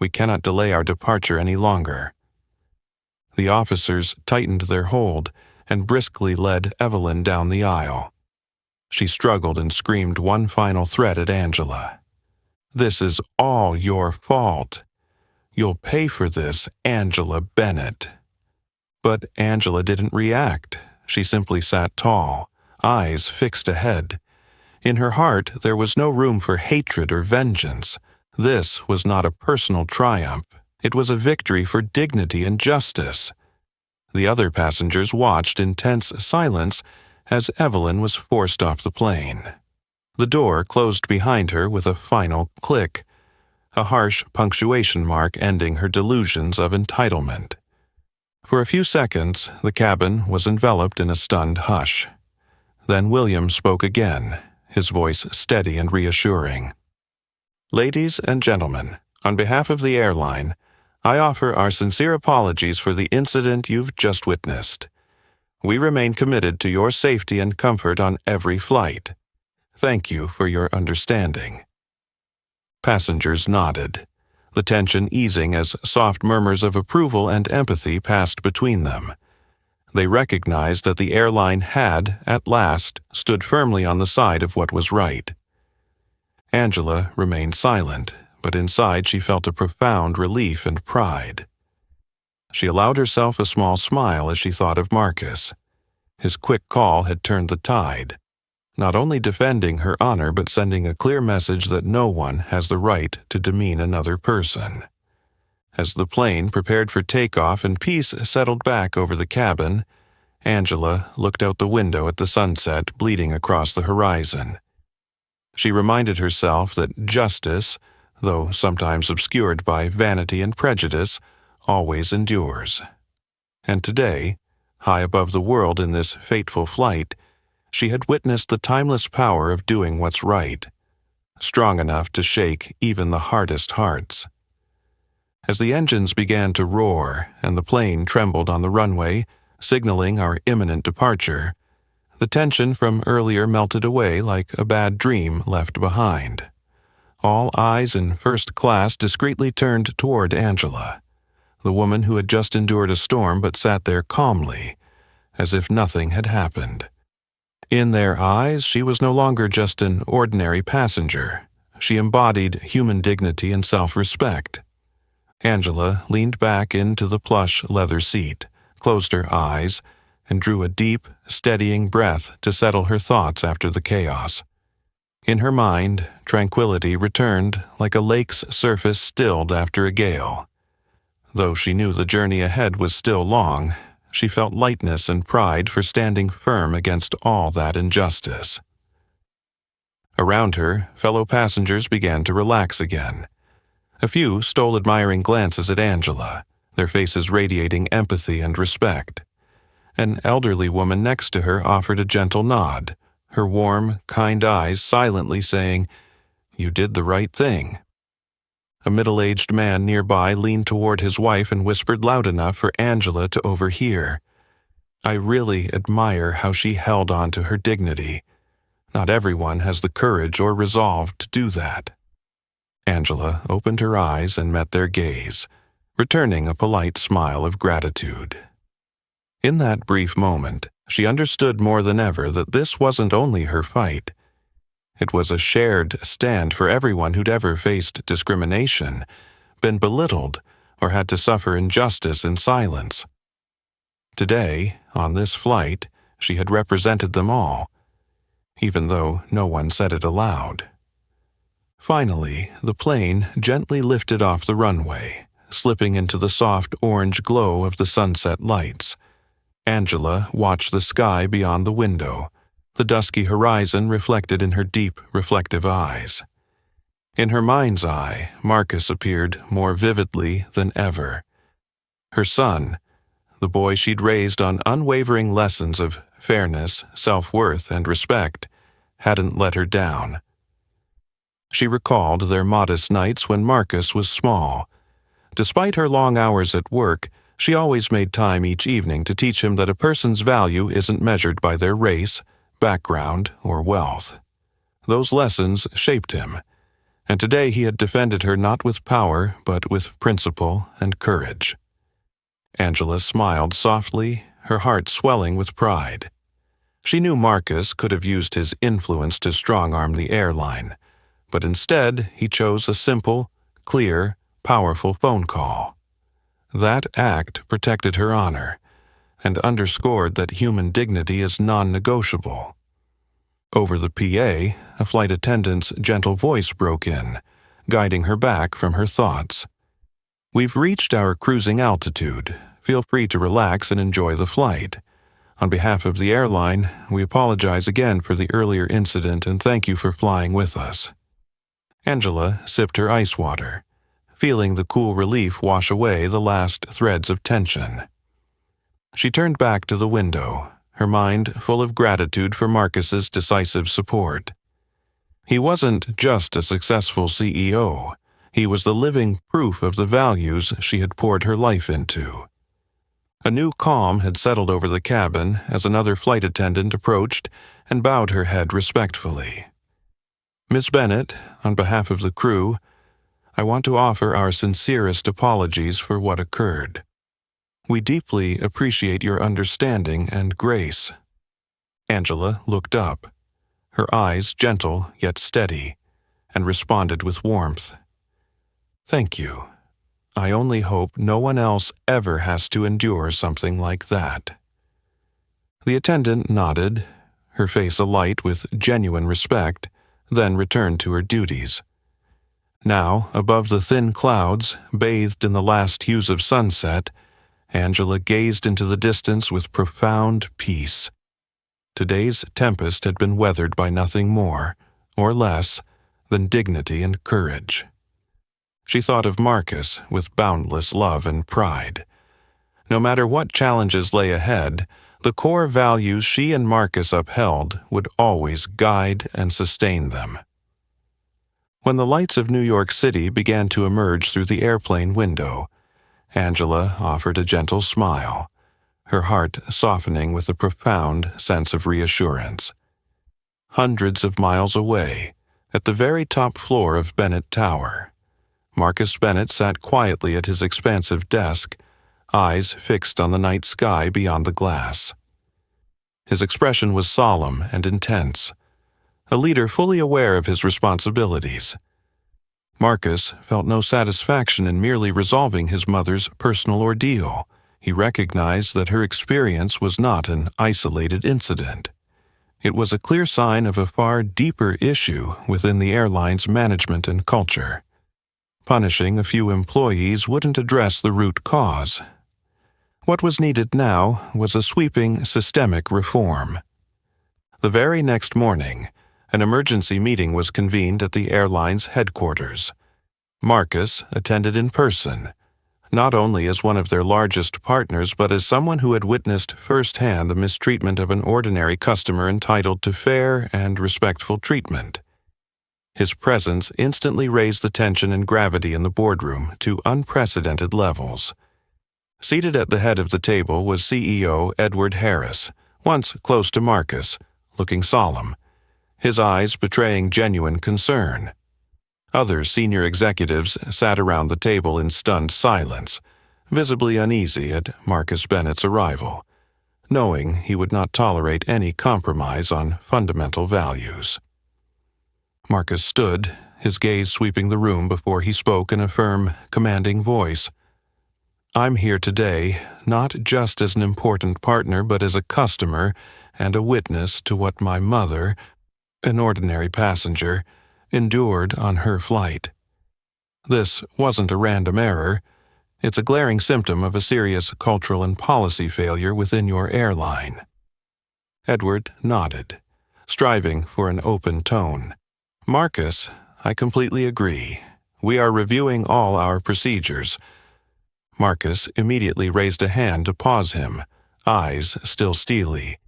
Speaker 1: We cannot delay our departure any longer." The officers tightened their hold and briskly led Evelyn down the aisle. She struggled and screamed one final threat at Angela. "This is all your fault. You'll pay for this, Angela Bennett." But Angela didn't react. She simply sat tall, eyes fixed ahead. In her heart, there was no room for hatred or vengeance. This was not a personal triumph. It was a victory for dignity and justice. The other passengers watched in tense silence as Evelyn was forced off the plane. The door closed behind her with a final click, a harsh punctuation mark ending her delusions of entitlement. For a few seconds, the cabin was enveloped in a stunned hush. Then William spoke again, his voice steady and reassuring. "Ladies and gentlemen, on behalf of the airline, I offer our sincere apologies for the incident you've just witnessed. We remain committed to your safety and comfort on every flight. Thank you for your understanding." Passengers nodded, the tension easing as soft murmurs of approval and empathy passed between them. They recognized that the airline had, at last, stood firmly on the side of what was right. Angela remained silent, but inside she felt a profound relief and pride. She allowed herself a small smile as she thought of Marcus. His quick call had turned the tide, not only defending her honor but sending a clear message that no one has the right to demean another person. As the plane prepared for takeoff and peace settled back over the cabin, Angela looked out the window at the sunset bleeding across the horizon. She reminded herself that justice, though sometimes obscured by vanity and prejudice, always endures. And today, high above the world in this fateful flight, she had witnessed the timeless power of doing what's right, strong enough to shake even the hardest hearts. As the engines began to roar and the plane trembled on the runway, signaling our imminent departure, the tension from earlier melted away like a bad dream left behind. All eyes in first class discreetly turned toward Angela, the woman who had just endured a storm but sat there calmly, as if nothing had happened. In their eyes, she was no longer just an ordinary passenger. She embodied human dignity and self-respect. Angela leaned back into the plush leather seat, closed her eyes, and drew a deep, steadying breath to settle her thoughts after the chaos. In her mind, tranquility returned like a lake's surface stilled after a gale. Though she knew the journey ahead was still long, she felt lightness and pride for standing firm against all that injustice. Around her, fellow passengers began to relax again. A few stole admiring glances at Angela, their faces radiating empathy and respect. An elderly woman next to her offered a gentle nod, her warm, kind eyes silently saying, "You did the right thing." A middle-aged man nearby leaned toward his wife and whispered loud enough for Angela to overhear. "I really admire how she held on to her dignity. Not everyone has the courage or resolve to do that." Angela opened her eyes and met their gaze, returning a polite smile of gratitude. In that brief moment, she understood more than ever that this wasn't only her fight. It was a shared stand for everyone who'd ever faced discrimination, been belittled, or had to suffer injustice in silence. Today, on this flight, she had represented them all, even though no one said it aloud. Finally, the plane gently lifted off the runway, slipping into the soft orange glow of the sunset lights. Angela watched the sky beyond the window, the dusky horizon reflected in her deep, reflective eyes. In her mind's eye, Marcus appeared more vividly than ever. Her son, the boy she'd raised on unwavering lessons of fairness, self-worth, and respect, hadn't let her down. She recalled their modest nights when Marcus was small. Despite her long hours at work, she always made time each evening to teach him that a person's value isn't measured by their race, background, or wealth. Those lessons shaped him, and today he had defended her not with power, but with principle and courage. Angela smiled softly, her heart swelling with pride. She knew Marcus could have used his influence to strong-arm the airline, but instead he chose a simple, clear, powerful phone call. That act protected her honor and underscored that human dignity is non-negotiable. Over the PA, a flight attendant's gentle voice broke in, guiding her back from her thoughts. "We've reached our cruising altitude. Feel free to relax and enjoy the flight. On behalf of the airline, we apologize again for the earlier incident and thank you for flying with us." Angela sipped her ice water, feeling the cool relief wash away the last threads of tension. She turned back to the window, her mind full of gratitude for Marcus's decisive support. He wasn't just a successful CEO, he was the living proof of the values she had poured her life into. A new calm had settled over the cabin as another flight attendant approached and bowed her head respectfully. "Miss Bennett, on behalf of the crew, I want to offer our sincerest apologies for what occurred. We deeply appreciate your understanding and grace." Angela looked up, her eyes gentle yet steady, and responded with warmth. "Thank you. I only hope no one else ever has to endure something like that." The attendant nodded, her face alight with genuine respect, then returned to her duties. Now, above the thin clouds, bathed in the last hues of sunset, Angela gazed into the distance with profound peace. Today's tempest had been weathered by nothing more, or less, than dignity and courage. She thought of Marcus with boundless love and pride. No matter what challenges lay ahead, the core values she and Marcus upheld would always guide and sustain them. When the lights of New York City began to emerge through the airplane window, Angela offered a gentle smile, her heart softening with a profound sense of reassurance. Hundreds of miles away, at the very top floor of Bennett Tower, Marcus Bennett sat quietly at his expansive desk, eyes fixed on the night sky beyond the glass. His expression was solemn and intense, a leader fully aware of his responsibilities. Marcus felt no satisfaction in merely resolving his mother's personal ordeal. He recognized that her experience was not an isolated incident. It was a clear sign of a far deeper issue within the airline's management and culture. Punishing a few employees wouldn't address the root cause. What was needed now was a sweeping, systemic reform. The very next morning, an emergency meeting was convened at the airline's headquarters. Marcus attended in person, not only as one of their largest partners but as someone who had witnessed firsthand the mistreatment of an ordinary customer entitled to fair and respectful treatment. His presence instantly raised the tension and gravity in the boardroom to unprecedented levels. Seated at the head of the table was CEO Edward Harris, once close to Marcus, looking solemn, his eyes betraying genuine concern. Other senior executives sat around the table in stunned silence, visibly uneasy at Marcus Bennett's arrival, knowing he would not tolerate any compromise on fundamental values. Marcus stood, his gaze sweeping the room before he spoke in a firm, commanding voice. "I'm here today, not just as an important partner but as a customer and a witness to what my mother, an ordinary passenger, endured on her flight. This wasn't a random error. It's a glaring symptom of a serious cultural and policy failure within your airline." Edward nodded, striving for an open tone. "Marcus, I completely agree. We are reviewing all our procedures." Marcus immediately raised a hand to pause him, eyes still steely.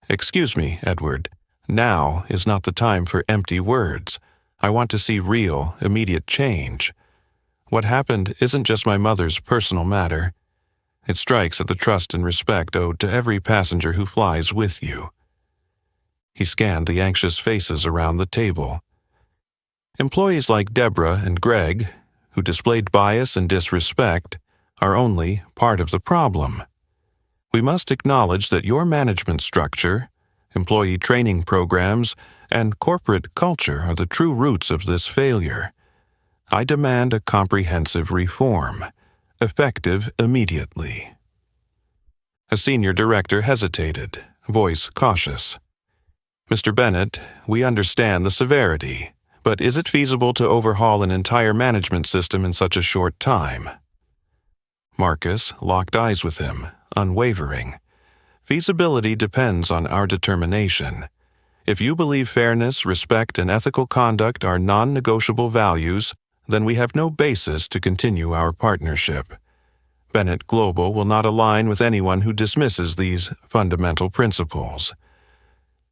Speaker 1: "Excuse me, Edward. Now is not the time for empty words. I want to see real, immediate change. What happened isn't just my mother's personal matter. It strikes at the trust and respect owed to every passenger who flies with you." He scanned the anxious faces around the table. Employees like Deborah and Greg, who displayed bias and disrespect, are only part of the problem. We must acknowledge that your management structure, employee training programs, and corporate culture are the true roots of this failure. I demand a comprehensive reform, effective immediately. A senior director hesitated, voice cautious. "Mr. Bennett, we understand the severity, but is it feasible to overhaul an entire management system in such a short time?" Marcus locked eyes with him, unwavering. "Feasibility depends on our determination. If you believe fairness, respect, and ethical conduct are non-negotiable values, then we have no basis to continue our partnership. Bennett Global will not align with anyone who dismisses these fundamental principles."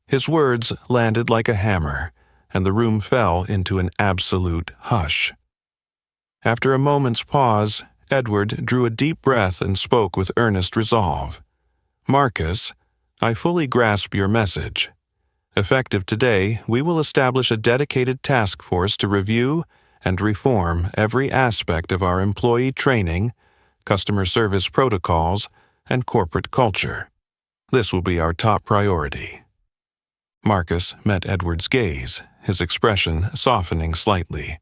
Speaker 1: His words landed like a hammer, and the room fell into an absolute hush. After a moment's pause, Edward drew a deep breath and spoke with earnest resolve. "Marcus, I fully grasp your message. Effective today, we will establish a dedicated task force to review and reform every aspect of our employee training, customer service protocols, and corporate culture. This will be our top priority." Marcus met Edward's gaze, his expression softening slightly.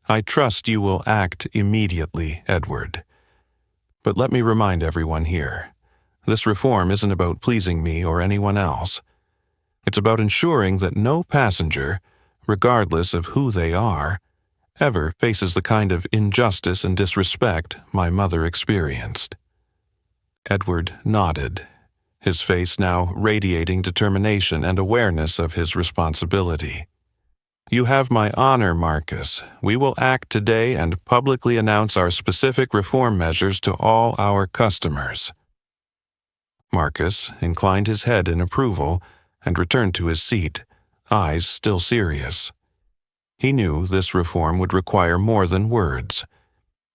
Speaker 1: "I trust you will act immediately, Edward. But let me remind everyone here, this reform isn't about pleasing me or anyone else. It's about ensuring that no passenger, regardless of who they are, ever faces the kind of injustice and disrespect my mother experienced." Edward nodded, his face now radiating determination and awareness of his responsibility. "You have my honor, Marcus. We will act today and publicly announce our specific reform measures to all our customers." Marcus inclined his head in approval and returned to his seat, eyes still serious. He knew this reform would require more than words.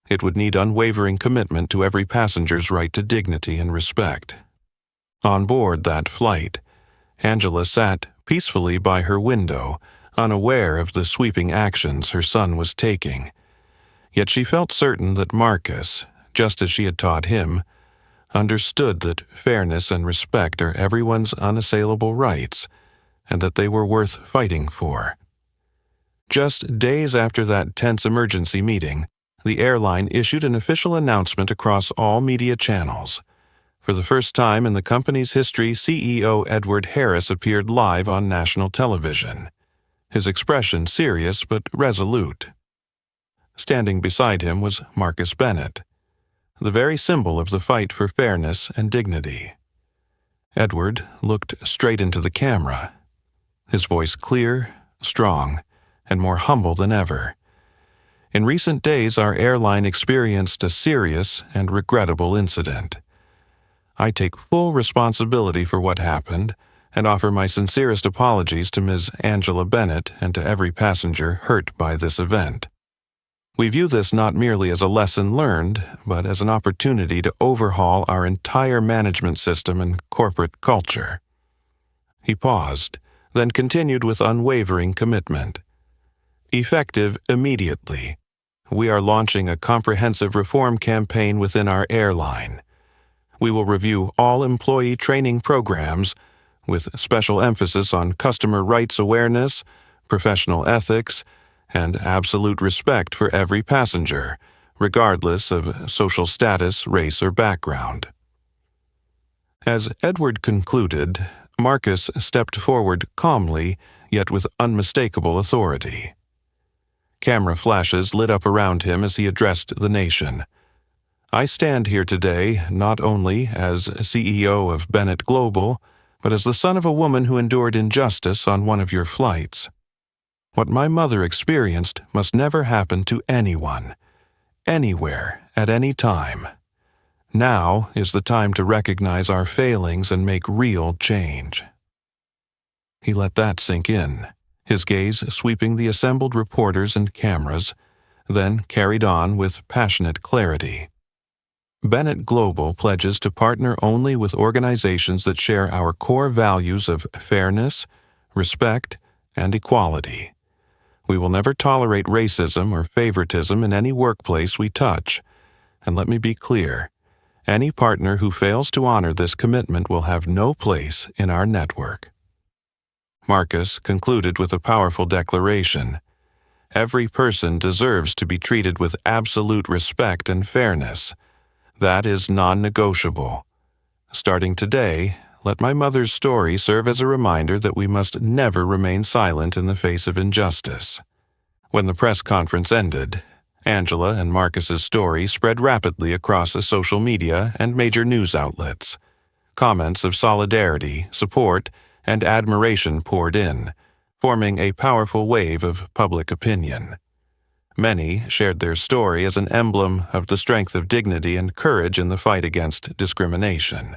Speaker 1: It would need unwavering commitment to every passenger's right to dignity and respect. On board that flight, Angela sat peacefully by her window, unaware of the sweeping actions her son was taking. Yet she felt certain that Marcus, just as she had taught him, understood that fairness and respect are everyone's unassailable rights, and that they were worth fighting for. Just days after that tense emergency meeting, the airline issued an official announcement across all media channels. For the first time in the company's history, CEO Edward Harris appeared live on national television, his expression serious but resolute. Standing beside him was Marcus Bennett, the very symbol of the fight for fairness and dignity. Edward looked straight into the camera, his voice clear, strong, and more humble than ever. "In recent days, our airline experienced a serious and regrettable incident. I take full responsibility for what happened and offer my sincerest apologies to Ms. Angela Bennett and to every passenger hurt by this event. We view this not merely as a lesson learned, but as an opportunity to overhaul our entire management system and corporate culture." He paused, then continued with unwavering commitment. "Effective immediately, we are launching a comprehensive reform campaign within our airline. We will review all employee training programs, with special emphasis on customer rights awareness, professional ethics, and absolute respect for every passenger, regardless of social status, race, or background." As Edward concluded, Marcus stepped forward calmly, yet with unmistakable authority. Camera flashes lit up around him as he addressed the nation. "I stand here today not only as CEO of Bennett Global, but as the son of a woman who endured injustice on one of your flights. What my mother experienced must never happen to anyone, anywhere, at any time. Now is the time to recognize our failings and make real change." He let that sink in, his gaze sweeping the assembled reporters and cameras, then carried on with passionate clarity. "Bennett Global pledges to partner only with organizations that share our core values of fairness, respect, and equality. We will never tolerate racism or favoritism in any workplace we touch. And let me be clear, any partner who fails to honor this commitment will have no place in our network." Marcus concluded with a powerful declaration. "Every person deserves to be treated with absolute respect and fairness. That is non-negotiable. Starting today, let my mother's story serve as a reminder that we must never remain silent in the face of injustice." When the press conference ended, Angela and Marcus's story spread rapidly across social media and major news outlets. Comments of solidarity, support, and admiration poured in, forming a powerful wave of public opinion. Many shared their story as an emblem of the strength of dignity and courage in the fight against discrimination.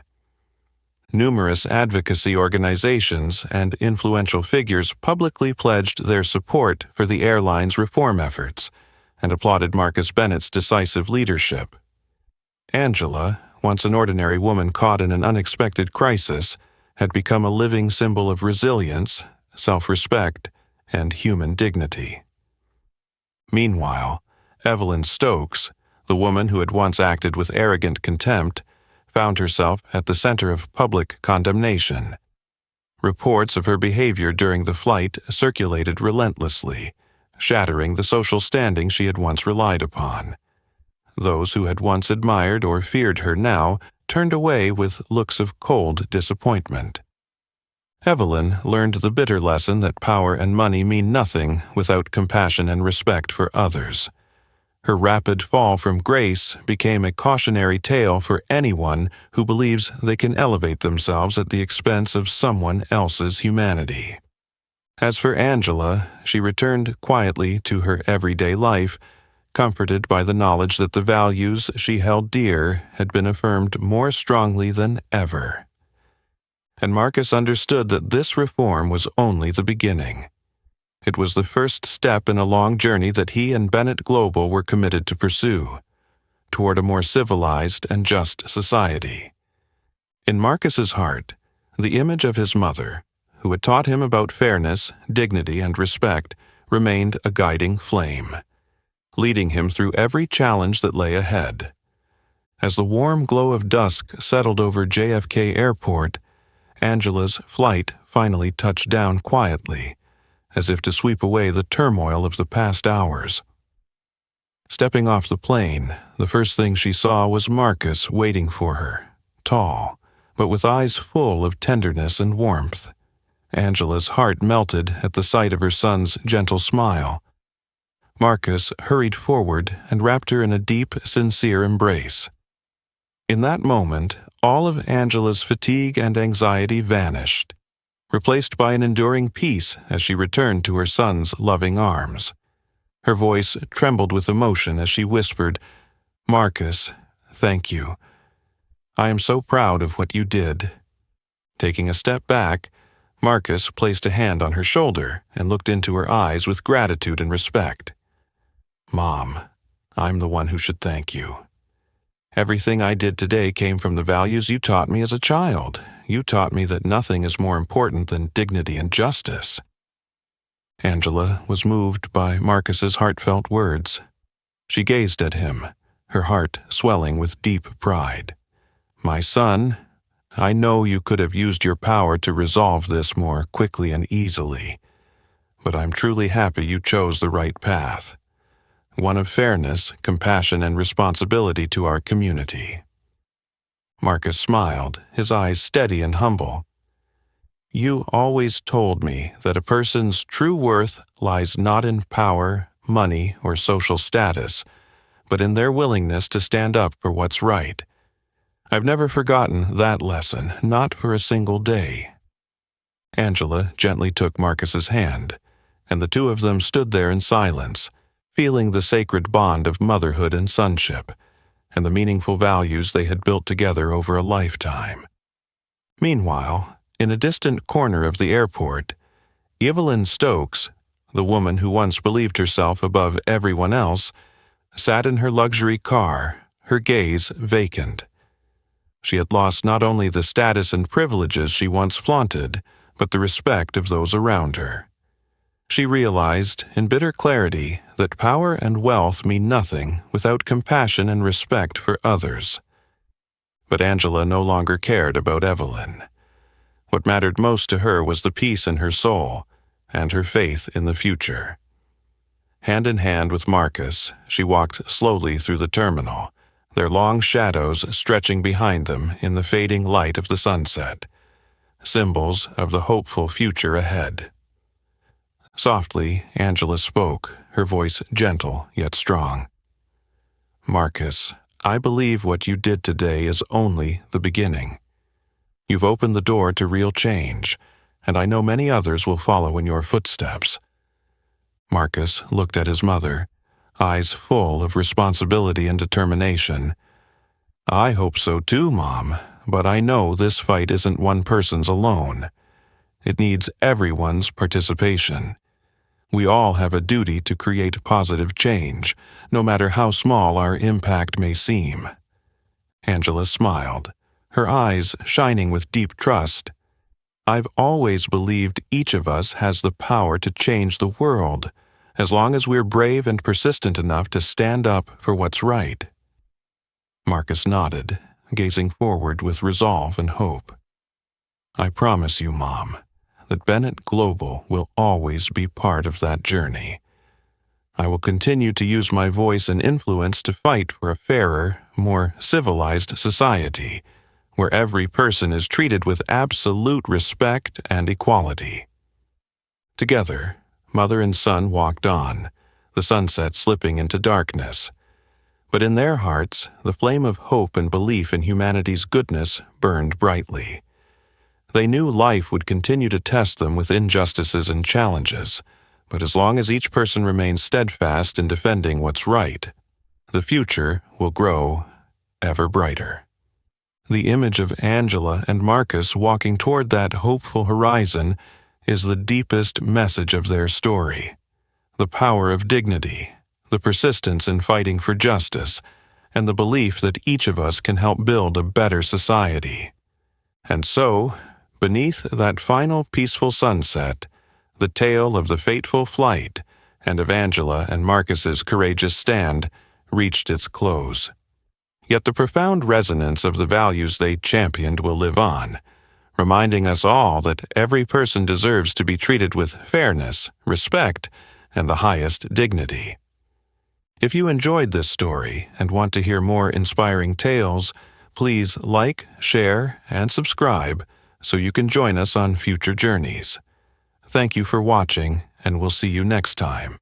Speaker 1: Numerous advocacy organizations and influential figures publicly pledged their support for the airline's reform efforts and applauded Marcus Bennett's decisive leadership. Angela, once an ordinary woman caught in an unexpected crisis, had become a living symbol of resilience, self-respect, and human dignity. Meanwhile, Evelyn Stokes, the woman who had once acted with arrogant contempt, found herself at the center of public condemnation. Reports of her behavior during the flight circulated relentlessly, shattering the social standing she had once relied upon. Those who had once admired or feared her now turned away with looks of cold disappointment. Evelyn learned the bitter lesson that power and money mean nothing without compassion and respect for others. Her rapid fall from grace became a cautionary tale for anyone who believes they can elevate themselves at the expense of someone else's humanity. As for Angela, she returned quietly to her everyday life, comforted by the knowledge that the values she held dear had been affirmed more strongly than ever. And Marcus understood that this reform was only the beginning. It was the first step in a long journey that he and Bennett Global were committed to pursue, toward a more civilized and just society. In Marcus's heart, the image of his mother, who had taught him about fairness, dignity, and respect, remained a guiding flame, leading him through every challenge that lay ahead. As the warm glow of dusk settled over JFK Airport, Angela's flight finally touched down quietly, as if to sweep away the turmoil of the past hours. Stepping off the plane, the first thing she saw was Marcus waiting for her, tall, but with eyes full of tenderness and warmth. Angela's heart melted at the sight of her son's gentle smile. Marcus hurried forward and wrapped her in a deep, sincere embrace. In that moment, all of Angela's fatigue and anxiety vanished, replaced by an enduring peace as she returned to her son's loving arms. Her voice trembled with emotion as she whispered, "Marcus, thank you. I am so proud of what you did." Taking a step back, Marcus placed a hand on her shoulder and looked into her eyes with gratitude and respect. "Mom, I'm the one who should thank you. Everything I did today came from the values you taught me as a child. You taught me that nothing is more important than dignity and justice." Angela was moved by Marcus's heartfelt words. She gazed at him, her heart swelling with deep pride. "My son, I know you could have used your power to resolve this more quickly and easily, but I'm truly happy you chose the right path, one of fairness, compassion, and responsibility to our community." Marcus smiled, his eyes steady and humble. "You always told me that a person's true worth lies not in power, money, or social status, but in their willingness to stand up for what's right. I've never forgotten that lesson, not for a single day." Angela gently took Marcus's hand, and the two of them stood there in silence, feeling the sacred bond of motherhood and sonship, and the meaningful values they had built together over a lifetime. Meanwhile, in a distant corner of the airport, Evelyn Stokes, the woman who once believed herself above everyone else, sat in her luxury car, her gaze vacant. She had lost not only the status and privileges she once flaunted, but the respect of those around her. She realized, in bitter clarity, that power and wealth mean nothing without compassion and respect for others. But Angela no longer cared about Evelyn. What mattered most to her was the peace in her soul and her faith in the future. Hand in hand with Marcus, she walked slowly through the terminal, their long shadows stretching behind them in the fading light of the sunset, symbols of the hopeful future ahead. Softly, Angela spoke, her voice gentle yet strong. "Marcus, I believe what you did today is only the beginning. You've opened the door to real change, and I know many others will follow in your footsteps." Marcus looked at his mother, eyes full of responsibility and determination. "I hope so too, Mom, but I know this fight isn't one person's alone. It needs everyone's participation. We all have a duty to create positive change, no matter how small our impact may seem." Angela smiled, her eyes shining with deep trust. "I've always believed each of us has the power to change the world, as long as we're brave and persistent enough to stand up for what's right." Marcus nodded, gazing forward with resolve and hope. "I promise you, Mom, that Bennett Global will always be part of that journey. I will continue to use my voice and influence to fight for a fairer, more civilized society, where every person is treated with absolute respect and equality." Together, mother and son walked on, the sunset slipping into darkness. But in their hearts, the flame of hope and belief in humanity's goodness burned brightly. They knew life would continue to test them with injustices and challenges, but as long as each person remains steadfast in defending what's right, the future will grow ever brighter. The image of Angela and Marcus walking toward that hopeful horizon is the deepest message of their story. The power of dignity, the persistence in fighting for justice, and the belief that each of us can help build a better society. And so, beneath that final peaceful sunset, the tale of the fateful flight and of Angela and Marcus's courageous stand reached its close. Yet the profound resonance of the values they championed will live on, reminding us all that every person deserves to be treated with fairness, respect, and the highest dignity. If you enjoyed this story and want to hear more inspiring tales, please like, share, and subscribe so you can join us on future journeys. Thank you for watching, and we'll see you next time.